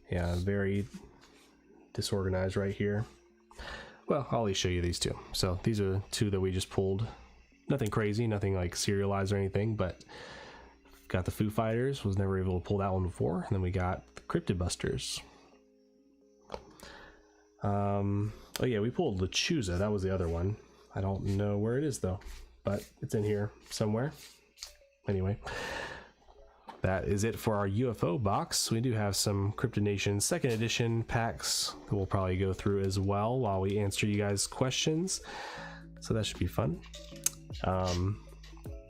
Yeah, I'm very disorganized right here. Well, I'll at least show you these 2. So these are 2 that we just pulled. Nothing crazy, nothing like serialized or anything, but got the Foo Fighters, was never able to pull that one before. And then we got the Cryptid Busters. Oh yeah, we pulled Lechuza, that was the other one. I don't know where it is though, but it's in here somewhere. Anyway, that is it for our UFO box. We do have some Cryptid Nation 2nd edition packs that we'll probably go through as well while we answer you guys' questions. So that should be fun.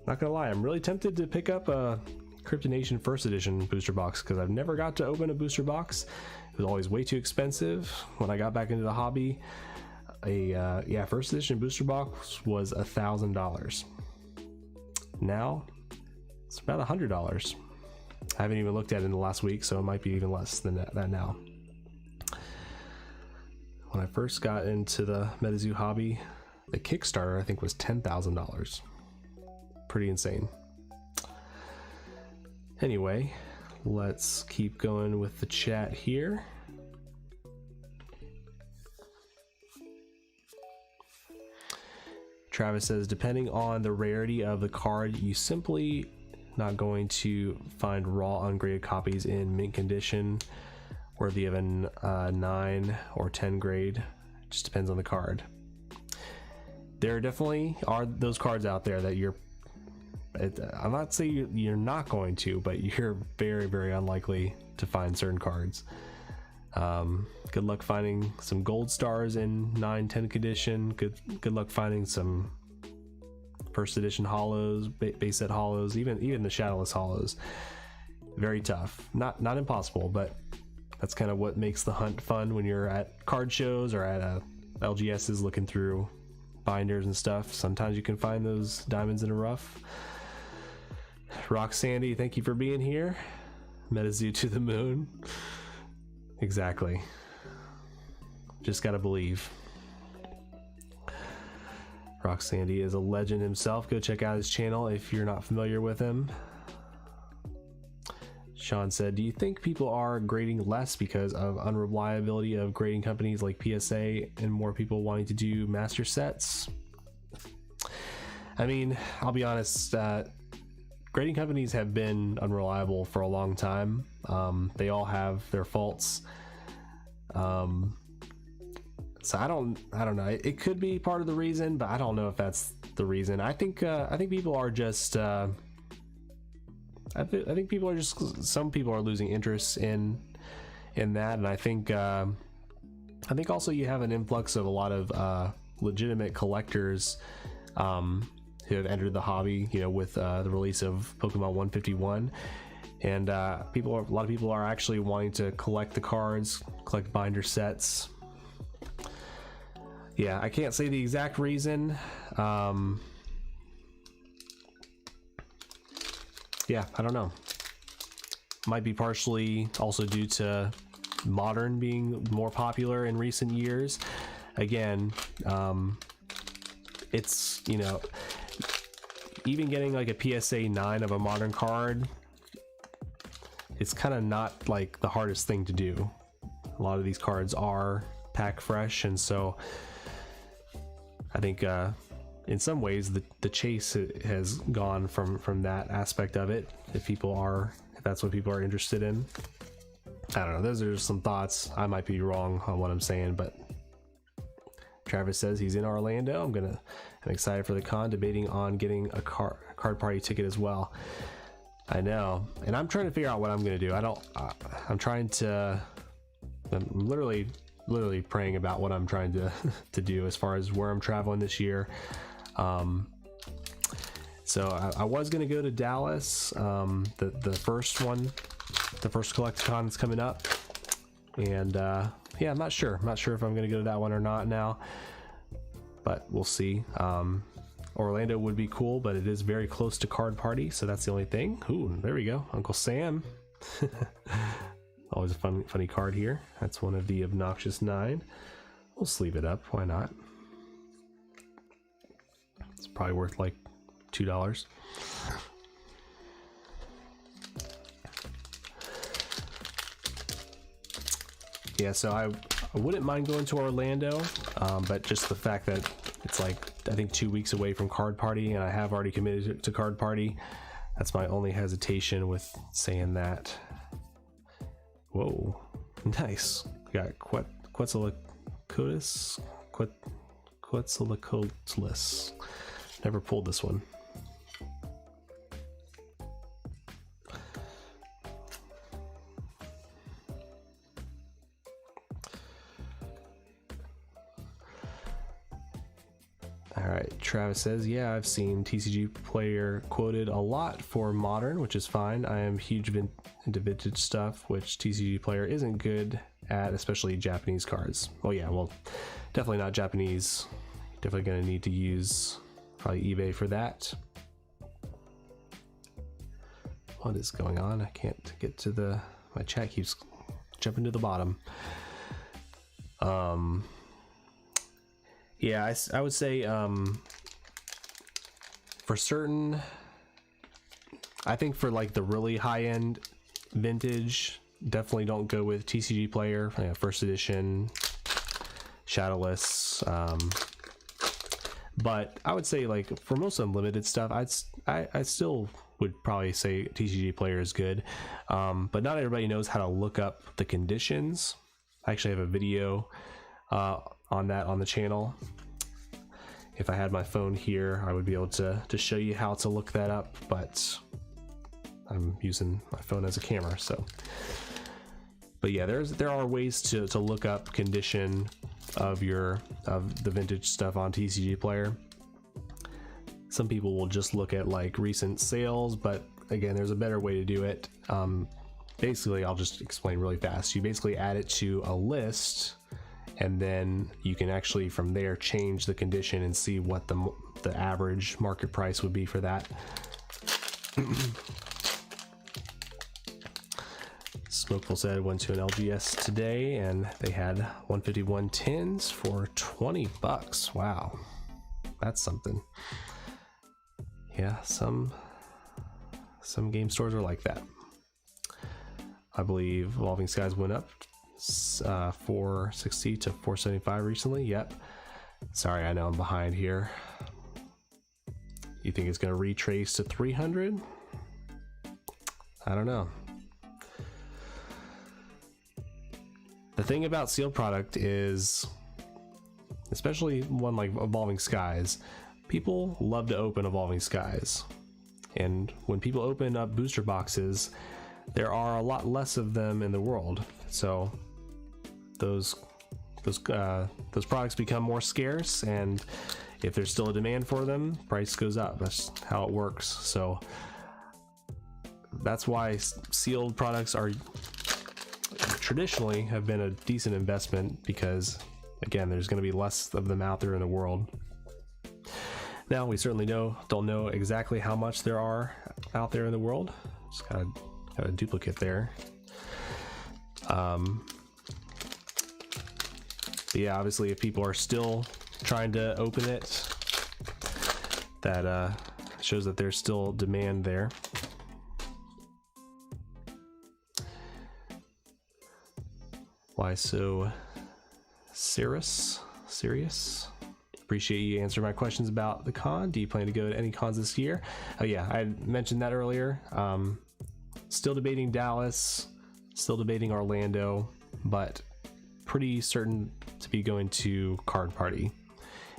Not gonna lie, I'm really tempted to pick up a Cryptid Nation 1st edition booster box, because I've never got to open a booster box, It was always way too expensive when I got back into the hobby. A first edition booster box was $1,000. Now it's about $100. I haven't even looked at it in the last week, so it might be even less than that now. When I first got into the MetaZoo hobby, the Kickstarter I think was $10,000. Pretty insane. Anyway, let's keep going with the chat here. Travis says, depending on the rarity of the card, you simply not going to find raw ungraded copies in mint condition worthy of a 9 or 10 grade. Just depends on the card. There definitely are those cards out there that I'm not saying you're not going to, but you're very, very unlikely to find certain cards. Good luck finding some gold stars in 9-10 condition. Good luck finding some first edition hollows, base set hollows, even the shadowless hollows. Very tough. Not impossible, but that's kind of what makes the hunt fun when you're at card shows or at LGSs looking through binders and stuff. Sometimes you can find those diamonds in the rough. Rock Sandy, thank you for being here. MetaZoo to the moon. Exactly. Just gotta believe. Rock Sandy is a legend himself. Go check out his channel if you're not familiar with him. Sean said, do you think people are grading less because of unreliability of grading companies like PSA and more people wanting to do master sets? I mean, I'll be honest, grading companies have been unreliable for a long time. They all have their faults. So I don't know. It could be part of the reason, but I don't know if that's the reason. I think people are just I think people are just, some people are losing interest in that, and I think also you have an influx of a lot of legitimate collectors who have entered the hobby, you know, with the release of Pokemon 151, and a lot of people are actually wanting to collect the cards, collect binder sets. Yeah, I can't say the exact reason. Yeah, I don't know. Might be partially also due to Modern being more popular in recent years. Again, it's, you know, even getting like a PSA 9 of a Modern card, it's kind of not like the hardest thing to do. A lot of these cards are pack fresh, and so I think in some ways the chase has gone from that aspect of it, if that's what people are interested in. I don't know, those are just some thoughts. I might be wrong on what I'm saying, but Travis says he's in Orlando. I'm excited for the con, debating on getting a card party ticket as well. I know, and I'm trying to figure out what I'm gonna do. I'm literally praying about what I'm trying to do as far as where I'm traveling this year. So I was gonna go to Dallas, the first one, the first Collecticon is coming up, and yeah, I'm not sure if I'm gonna go to that one or not now, but we'll see. Orlando would be cool, but it is very close to Card Party, so that's the only thing. Ooh, there we go, Uncle Sam. Always a funny card here. That's one of the Obnoxious 9. We'll sleeve it up, why not? It's probably worth like $2. Yeah, so I wouldn't mind going to Orlando, but just the fact that it's like, I think 2 weeks away from Card Party, and I have already committed to Card Party. That's my only hesitation with saying that. Whoa, nice. We got Quetzalcoatlus. Never pulled this one. Alright, Travis says, yeah, I've seen TCG Player quoted a lot for Modern, which is fine. I am a huge into vintage stuff, which TCG Player isn't good at, especially Japanese cards. Oh yeah, well, definitely not Japanese. Definitely going to need to use probably eBay for that. What is going on? I can't get to the, my chat keeps jumping to the bottom. Yeah, I would say for certain, I think for like the really high-end vintage, definitely don't go with TCG Player, first edition, shadowless. But I would say like for most unlimited stuff, I still would probably say TCG Player is good. But not everybody knows how to look up the conditions. I actually have a video on that on the channel. If I had my phone here, I would be able to show you how to look that up, but I'm using my phone as a camera, so. But yeah, there are ways to look up condition of the vintage stuff on TCG Player. Some people will just look at like recent sales, but again, there's a better way to do it. Basically, I'll just explain really fast. You basically add it to a list, and then you can actually from there change the condition and see what the average market price would be for that. Smokeful said went to an LGS today and they had 151 tins for 20 bucks. Wow, that's something. Yeah, some game stores are like that. I believe Evolving Skies went up 460 to 475 recently. Yep. Sorry, I know I'm behind here. You think it's going to retrace to 300? I don't know. The thing about sealed product is, especially one like Evolving Skies, people love to open Evolving Skies. And when people open up booster boxes, there are a lot less of them in the world. So those products become more scarce, and if there's still a demand for them, price goes up. That's how it works. So that's why sealed products are traditionally have been a decent investment, because again, there's going to be less of them out there in the world. Now we certainly don't know exactly how much there are out there in the world. Just got a duplicate there. But yeah, obviously if people are still trying to open it, that shows that there's still demand there. Why so serious? Appreciate you answering my questions about the con. Do you plan to go to any cons this year? Oh yeah, I mentioned that earlier. Still debating Dallas, still debating Orlando, but pretty certain to be going to Card Party.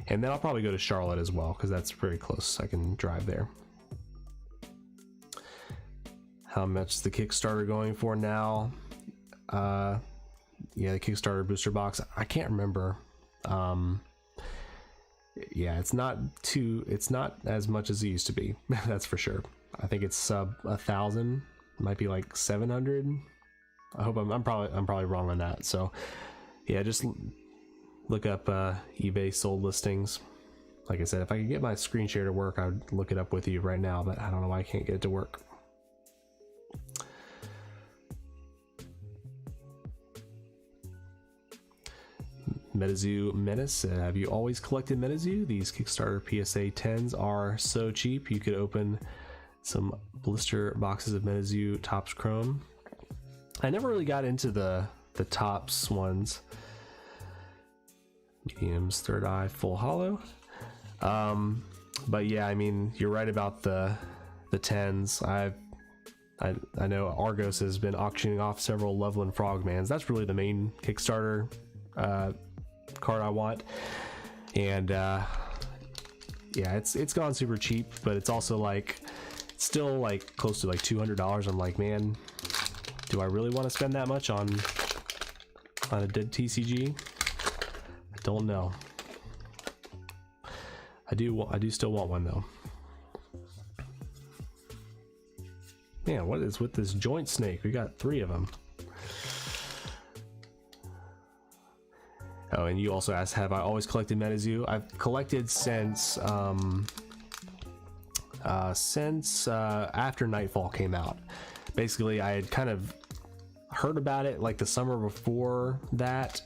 And then I'll probably go to Charlotte as well, because that's very close. I can drive there. How much is the Kickstarter going for now? Yeah, the Kickstarter booster box, I can't remember. Yeah, it's not as much as it used to be. That's for sure. I think it's sub 1,000. Might be like 700. I hope I'm probably wrong on that. So yeah, just look up eBay sold listings. Like I said, if I could get my screen share to work, I would look it up with you right now, but I don't know why I can't get it to work. MetaZoo Menace, have you always collected MetaZoo? These Kickstarter PSA 10s are so cheap. You could open some blister boxes of MetaZoo Topps Chrome. I never really got into the Topps ones. Mediums, Third Eye, Full Hollow. But yeah, I mean, you're right about the 10s. I know Argos has been auctioning off several Loveland Frogmans. That's really the main Kickstarter card I want. And yeah, it's gone super cheap, but it's also like still like close to like $200. I'm like, man, do I really want to spend that much on a dead TCG? I don't know. I do still want one though. Man, what is with this joint snake? We got 3 of them. Oh, and you also asked, have I always collected MetaZoo? I've collected since after Nightfall came out. Basically, I had kind of heard about it like the summer before that.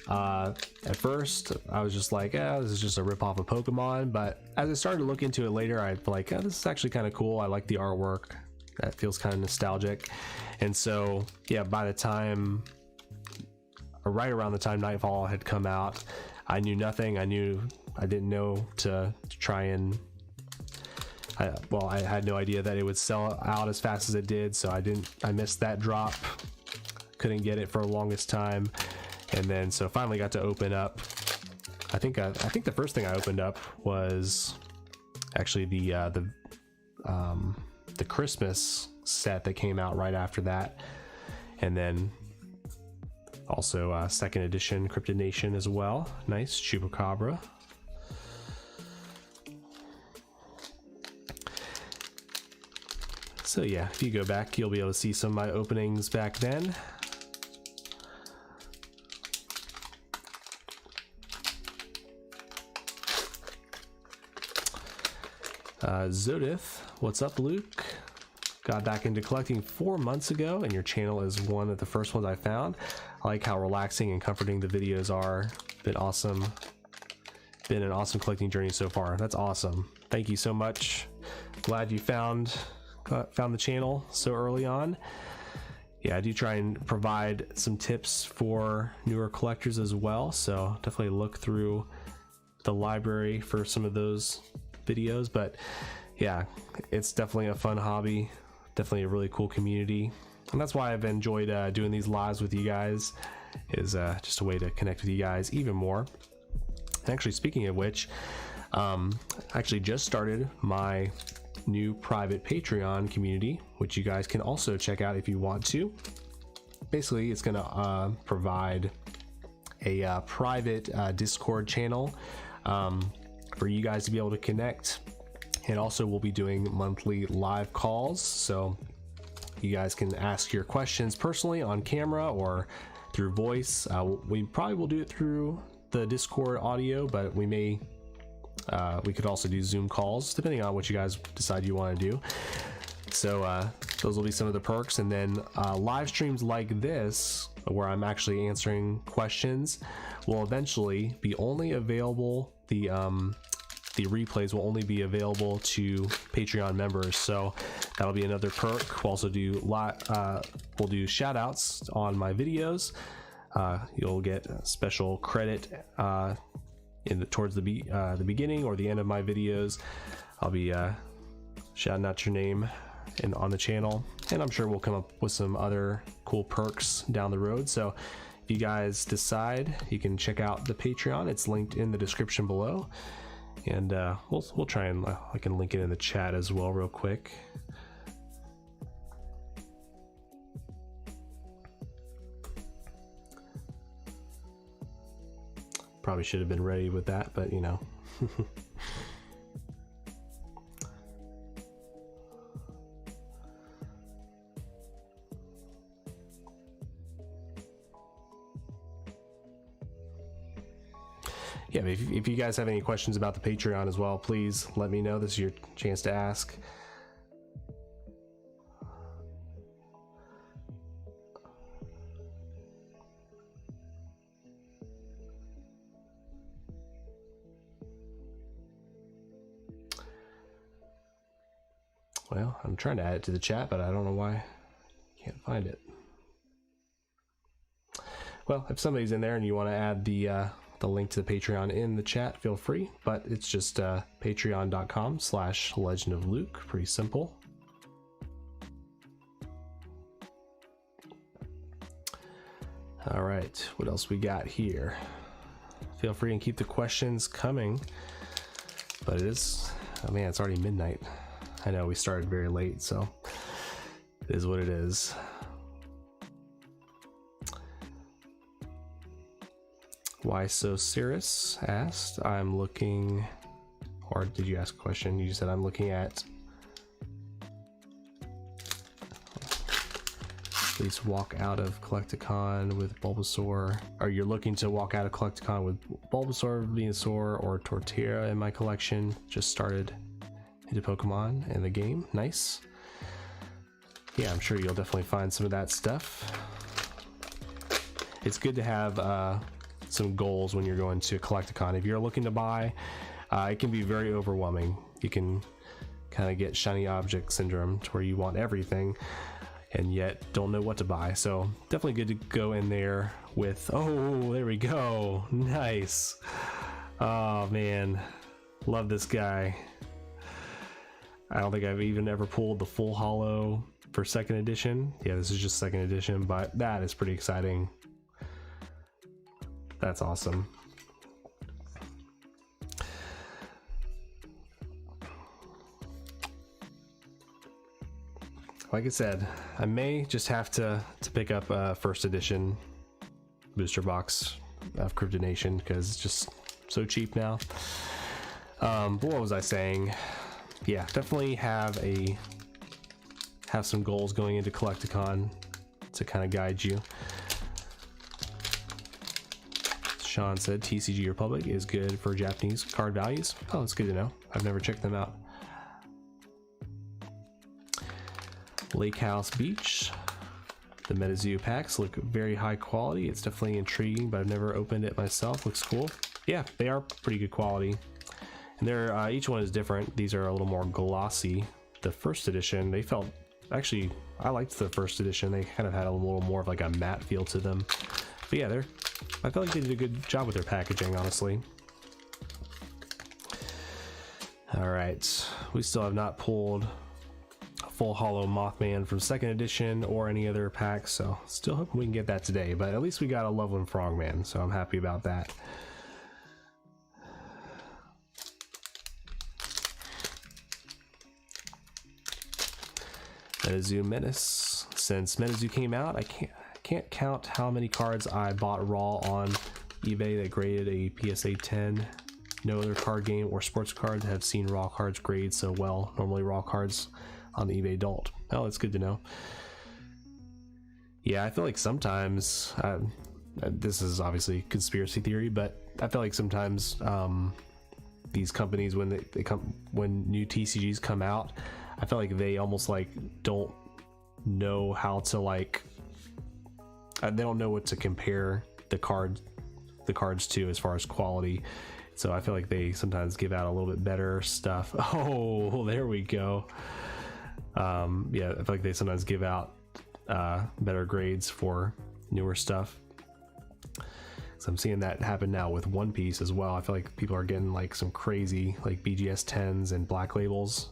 At first, I was just like, this is just a ripoff of Pokemon. But as I started to look into it later, I'd be like, this is actually kind of cool. I like the artwork. That feels kind of nostalgic. And so, yeah, by the time, right around the time Nightfall had come out, I knew nothing. I didn't know to try and, I had no idea that it would sell out as fast as it did. So I missed that drop. Couldn't get it for the longest time. And then so finally got to open up. I think the first thing I opened up was actually the Christmas set that came out right after that, and then also second edition Cryptid Nation as well. Nice Chupacabra. So yeah, if you go back, you'll be able to see some of my openings back then. Zodith, what's up, Luke? Got back into collecting 4 months ago, and your channel is one of the first ones I found. I like how relaxing and comforting the videos are. Been awesome. Been an awesome collecting journey so far. That's awesome. Thank you so much. Glad you found the channel so early on. Yeah, I do try and provide some tips for newer collectors as well, so definitely look through the library for some of those videos. But yeah, it's definitely a fun hobby, definitely a really cool community, and that's why I've enjoyed doing these lives with you guys, is just a way to connect with you guys even more. And actually, speaking of which, I actually just started my new private Patreon community, which you guys can also check out if you want to. Basically, it's gonna provide a private Discord channel for you guys to be able to connect, and also we'll be doing monthly live calls, so you guys can ask your questions personally on camera or through voice. We probably will do it through the Discord audio, but we could also do Zoom calls depending on what you guys decide you want to do. So those will be some of the perks, and then live streams like this where I'm actually answering questions will eventually be only available. The replays will only be available to Patreon members, so that'll be another perk. We'll also do we'll do shout outs on my videos. You'll get special credit towards the beginning or the end of my videos. I'll be shouting out your name on the channel, and I'm sure we'll come up with some other cool perks down the road. So if you guys decide, you can check out the Patreon. It's linked in the description below, and we'll try and I can link it in the chat as well real quick. Probably should have been ready with that, but you know. Yeah, if you guys have any questions about the Patreon as well, please let me know. This is your chance to ask. Well, I'm trying to add it to the chat, but I don't know why I can't find it. Well, if somebody's in there and you want to add the link to the Patreon in the chat, feel free, but it's just patreon.com/legendofluke. Pretty simple. All right, what else we got here? Feel free and keep the questions coming, but it is, oh man, it's already midnight. I know we started very late, so it is what it is. Why So Cirrus asked, I'm looking, or did you ask a question? You said I'm looking at at least walk out of Collecticon with Bulbasaur, or you're looking to walk out of Collecticon with Bulbasaur, Venusaur, or Torterra in my collection. Just started into Pokemon in the game. Nice. Yeah, I'm sure you'll definitely find some of that stuff. It's good to have some goals when you're going to Collecticon. If you're looking to buy, it can be very overwhelming. You can kind of get shiny object syndrome to where you want everything and yet don't know what to buy. So definitely good to go in there with, oh, there we go. Nice. Oh man, love this guy. I don't think I've even ever pulled the full holo for second edition. Yeah, this is just second edition, but that is pretty exciting. That's awesome. Like I said, I may just have to pick up a first edition booster box of Cryptonation because it's just so cheap now. But what was I saying? Yeah, definitely have some goals going into Collecticon to kind of guide you. Sean said TCG Republic is good for Japanese card values. Oh, that's good to know. I've never checked them out. Lake House Beach. The MetaZoo packs look very high quality. It's definitely intriguing, but I've never opened it myself. Looks cool. Yeah, they are pretty good quality. And they're each one is different. These are a little more glossy. The first edition, they felt, actually, I liked the first edition. They kind of had a little more of like a matte feel to them. But yeah, I feel like they did a good job with their packaging, honestly. All right, we still have not pulled a full holo Mothman from second edition or any other packs, so still hoping we can get that today. But at least we got a Loveland Frogman, so I'm happy about that. MetaZoo Menace. Since MetaZoo came out, I can't count how many cards I bought raw on eBay that graded a PSA 10. No other card game or sports cards have seen raw cards grade so well. Normally raw cards on the eBay don't. Oh, that's good to know. Yeah, I feel like sometimes, this is obviously conspiracy theory, but I feel like sometimes these companies, when when new TCGs come out, I feel like they almost like don't know how to like, they don't know what to compare the cards to as far as quality. So I feel like they sometimes give out a little bit better stuff. Oh, there we go. Yeah, I feel like they sometimes give out better grades for newer stuff. So I'm seeing that happen now with One Piece as well. I feel like people are getting like some crazy like BGS 10s and black labels.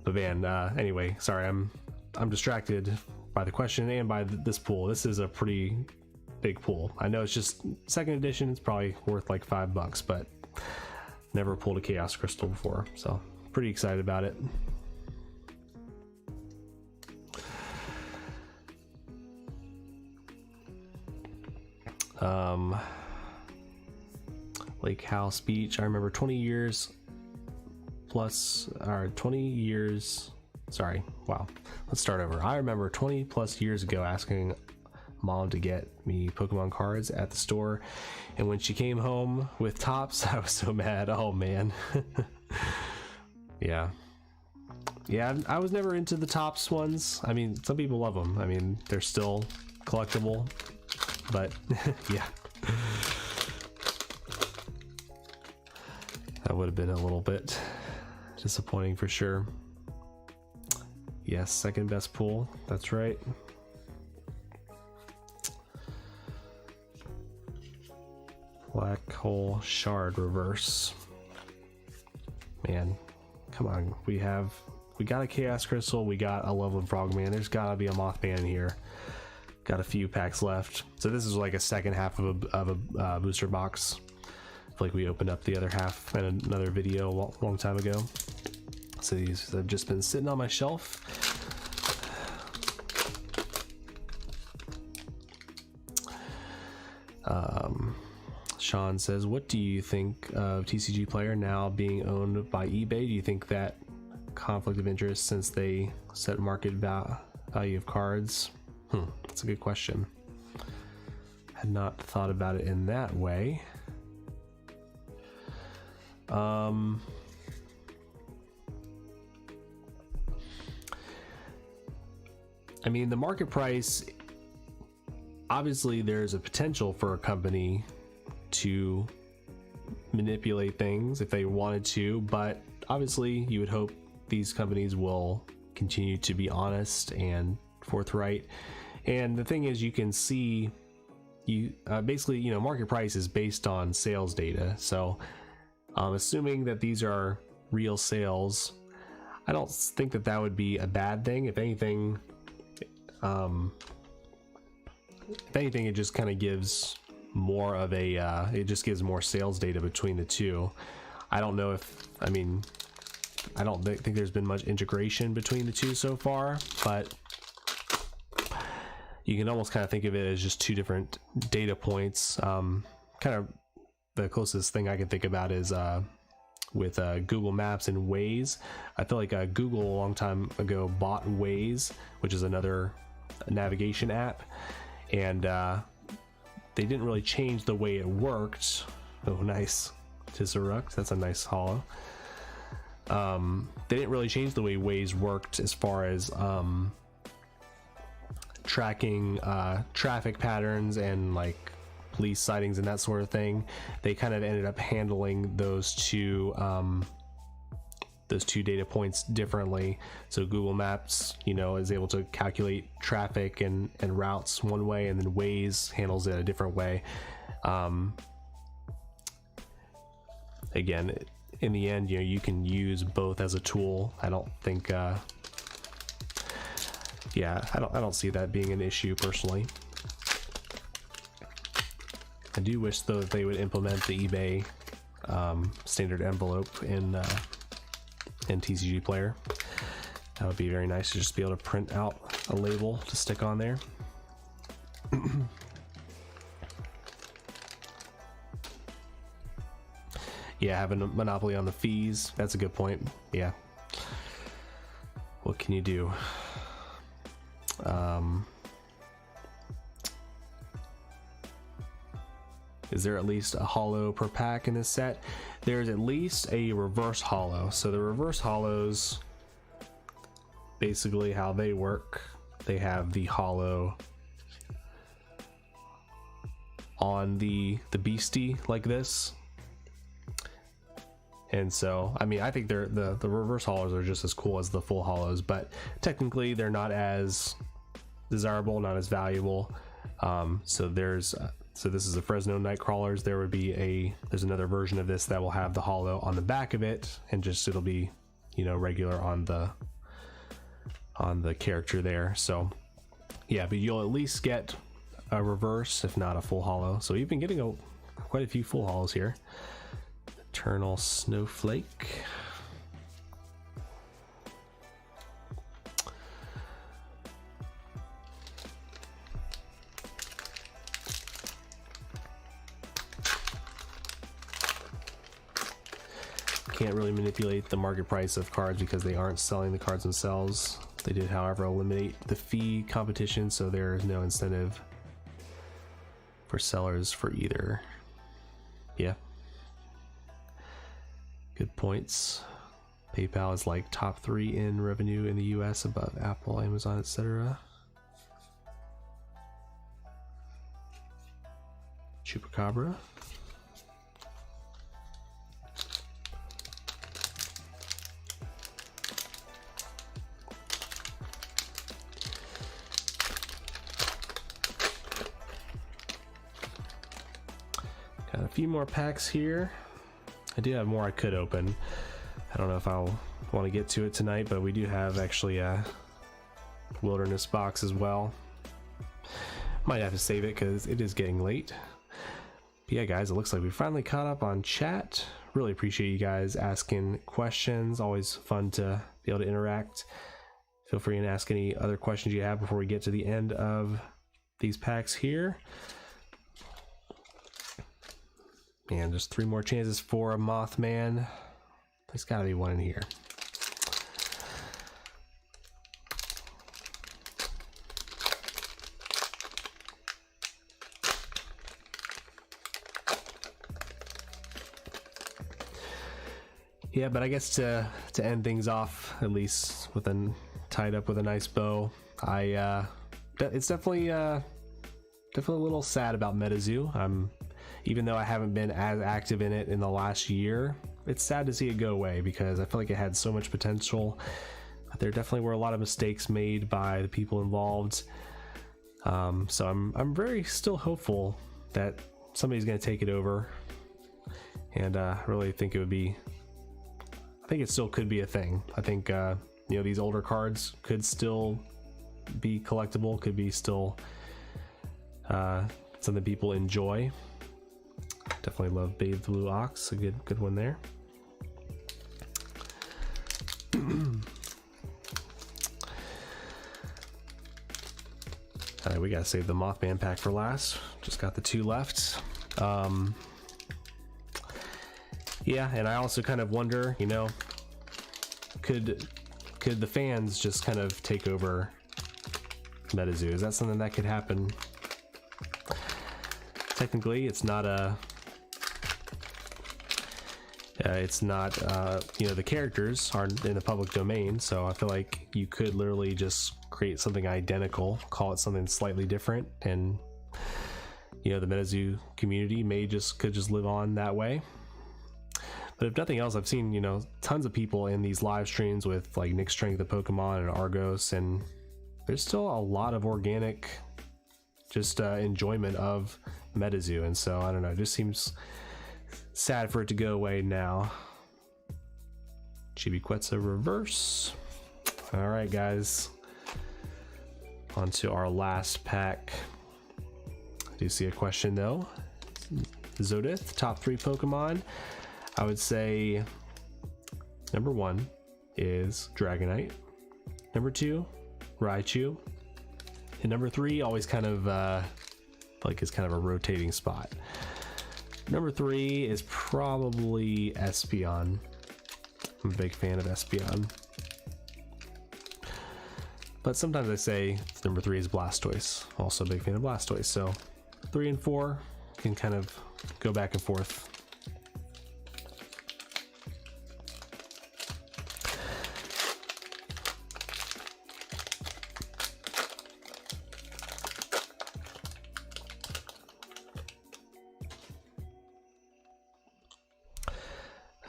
But man, anyway, sorry, I'm distracted by the question and by this pool. This is a pretty big pool. I know it's just second edition. It's probably worth like $5, but never pulled a Chaos Crystal before, so pretty excited about it. Lake House Beach. I remember 20 years plus, or 20 years. Sorry, wow. Let's start over. I remember 20 plus years ago asking Mom to get me Pokemon cards at the store, and when she came home with tops, I was so mad. Oh man. Yeah, I was never into the tops ones. I mean, some people love them. I mean, they're still collectible, but yeah, that would have been a little bit disappointing for sure. Yes, second best pool. That's right. Black Hole Shard Reverse. Man, come on. We got a Chaos Crystal. We got a Loveland Frogman. There's gotta be a Mothman here. Got a few packs left. So this is like a second half of a booster box. I feel like we opened up the other half in another video a long time ago. So these have just been sitting on my shelf. Sean says, what do you think of TCG Player now being owned by eBay? Do you think that conflict of interest since they set market value of cards? That's a good question. Had not thought about it in that way. I mean, the market price, obviously there's a potential for a company to manipulate things if they wanted to, but obviously you would hope these companies will continue to be honest and forthright. And the thing is, you can see, basically, you know, market price is based on sales data. So assuming that these are real sales, I don't think that that would be a bad thing. If anything, it just kind of gives more of a it just gives more sales data between the two. I don't know if, I mean, I don't think there's been much integration between the two so far, but you can almost kind of think of it as just two different data points. Kind of the closest thing I can think about is with Google Maps and Waze. I feel like Google a long time ago bought Waze, which is another navigation app, and they didn't really change the way it worked. Oh, nice. Tesseract, that's a nice hollow. They didn't really change the way Waze worked as far as tracking traffic patterns and like police sightings and that sort of thing. They kind of ended up handling those two data points differently. So Google Maps, you know, is able to calculate traffic and routes one way, and then Waze handles it a different way. Again, in the end, you know, you can use both as a tool. I don't think yeah, I don't see that being an issue personally. I do wish though that they would implement the eBay standard envelope in TCG Player. That would be very nice to just be able to print out a label to stick on there. Yeah, having a monopoly on the fees, that's a good point. Yeah. What can you do? Is there at least a hollow per pack in this set? There's at least a reverse hollow. So the reverse hollows, basically how they work, they have the hollow on the beastie like this. And so, I mean, I think the reverse hollows are just as cool as the full hollows, but technically they're not as desirable, not as valuable. So this is a Fresno Nightcrawlers. There's another version of this that will have the hollow on the back of it, and just it'll be, you know, regular on the character there. So yeah, but you'll at least get a reverse, if not a full hollow. So you've been getting quite a few full hollows here. Eternal Snowflake. Can't really manipulate the market price of cards because they aren't selling the cards themselves. They did, however, eliminate the fee competition, so there is no incentive for sellers for either. Yeah. Good points. PayPal is like top 3 in revenue in the US, above Apple, Amazon, etc. Chupacabra. Got a few more packs here. I do have more I could open. I don't know if I'll want to get to it tonight, but we do have actually a wilderness box as well. Might have to save it because it is getting late. But yeah, guys, it looks like we finally caught up on chat. Really appreciate you guys asking questions. Always fun to be able to interact. Feel free and ask any other questions you have before we get to the end of these packs here. Man, just 3 more chances for a Mothman. There's gotta be one in here. Yeah, but I guess to end things off, at least with tied up with a nice bow, it's definitely a little sad about MetaZoo. Even though I haven't been as active in it in the last year, it's sad to see it go away because I feel like it had so much potential. There definitely were a lot of mistakes made by the people involved. So I'm very still hopeful that somebody's going to take it over, and I really think it would be. I think it still could be a thing. I think these older cards could still be collectible, could be still something people enjoy. Definitely love Bathed Blue Ox, a good one there. Alright, we gotta save the Mothman pack for last. Just got the 2 left. Yeah, and I also kind of wonder, could the fans just kind of take over MetaZoo? Is that something that could happen? Technically, it's not the characters aren't in the public domain, so I feel like you could literally just create something identical, call it something slightly different, and the MetaZoo community could just live on that way. But if nothing else, I've seen tons of people in these live streams with like Nick Strength of Pokemon and Argos, and there's still a lot of organic just enjoyment of MetaZoo, and so I don't know, it just seems sad for it to go away now. Chibiquetza reverse. All right, guys, on to our last pack. I do see a question though. Zodith, top 3 Pokemon. I would say number 1 is Dragonite, number 2 Raichu, and number 3 always kind of like is kind of a rotating spot. Number 3 is probably Espeon. I'm a big fan of Espeon, but sometimes I say number 3 is Blastoise. Also a big fan of Blastoise. So 3 and 4 can kind of go back and forth.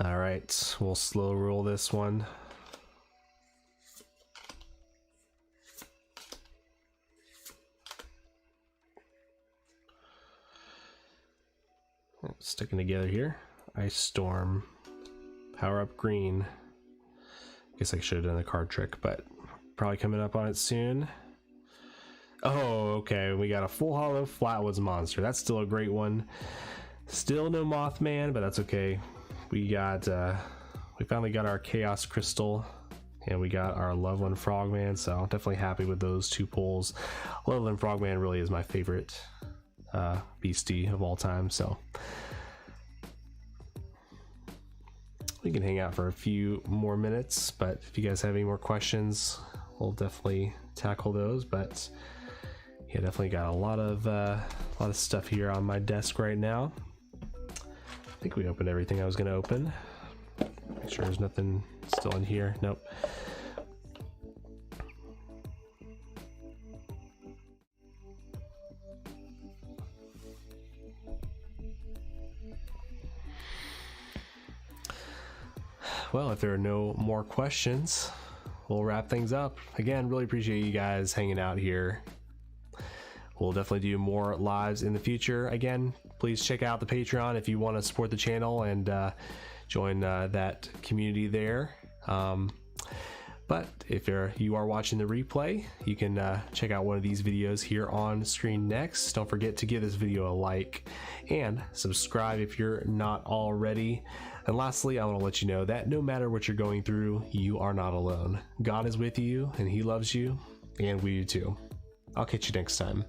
All right, we'll slow roll this one. Sticking together here. Ice Storm, Power Up Green. Guess I should have done the card trick, but probably coming up on it soon. Oh, okay, we got a full holo Flatwoods Monster. That's still a great one. Still no Mothman, but that's okay. We finally got our Chaos Crystal, and we got our Loveland Frogman, so definitely happy with those 2 pulls. Loveland Frogman really is my favorite beastie of all time, so we can hang out for a few more minutes, but if you guys have any more questions, we'll definitely tackle those. But yeah, definitely got a lot of stuff here on my desk right now. I think we opened everything I was going to open. Make sure there's nothing still in here. Nope. Well, if there are no more questions, we'll wrap things up. Again, really appreciate you guys hanging out here. We'll definitely do more lives in the future. Again, please check out the Patreon if you want to support the channel and join that community there. But if you are watching the replay, you can check out one of these videos here on screen next. Don't forget to give this video a like and subscribe if you're not already. And lastly, I want to let you know that no matter what you're going through, you are not alone. God is with you and He loves you, and we do too. I'll catch you next time.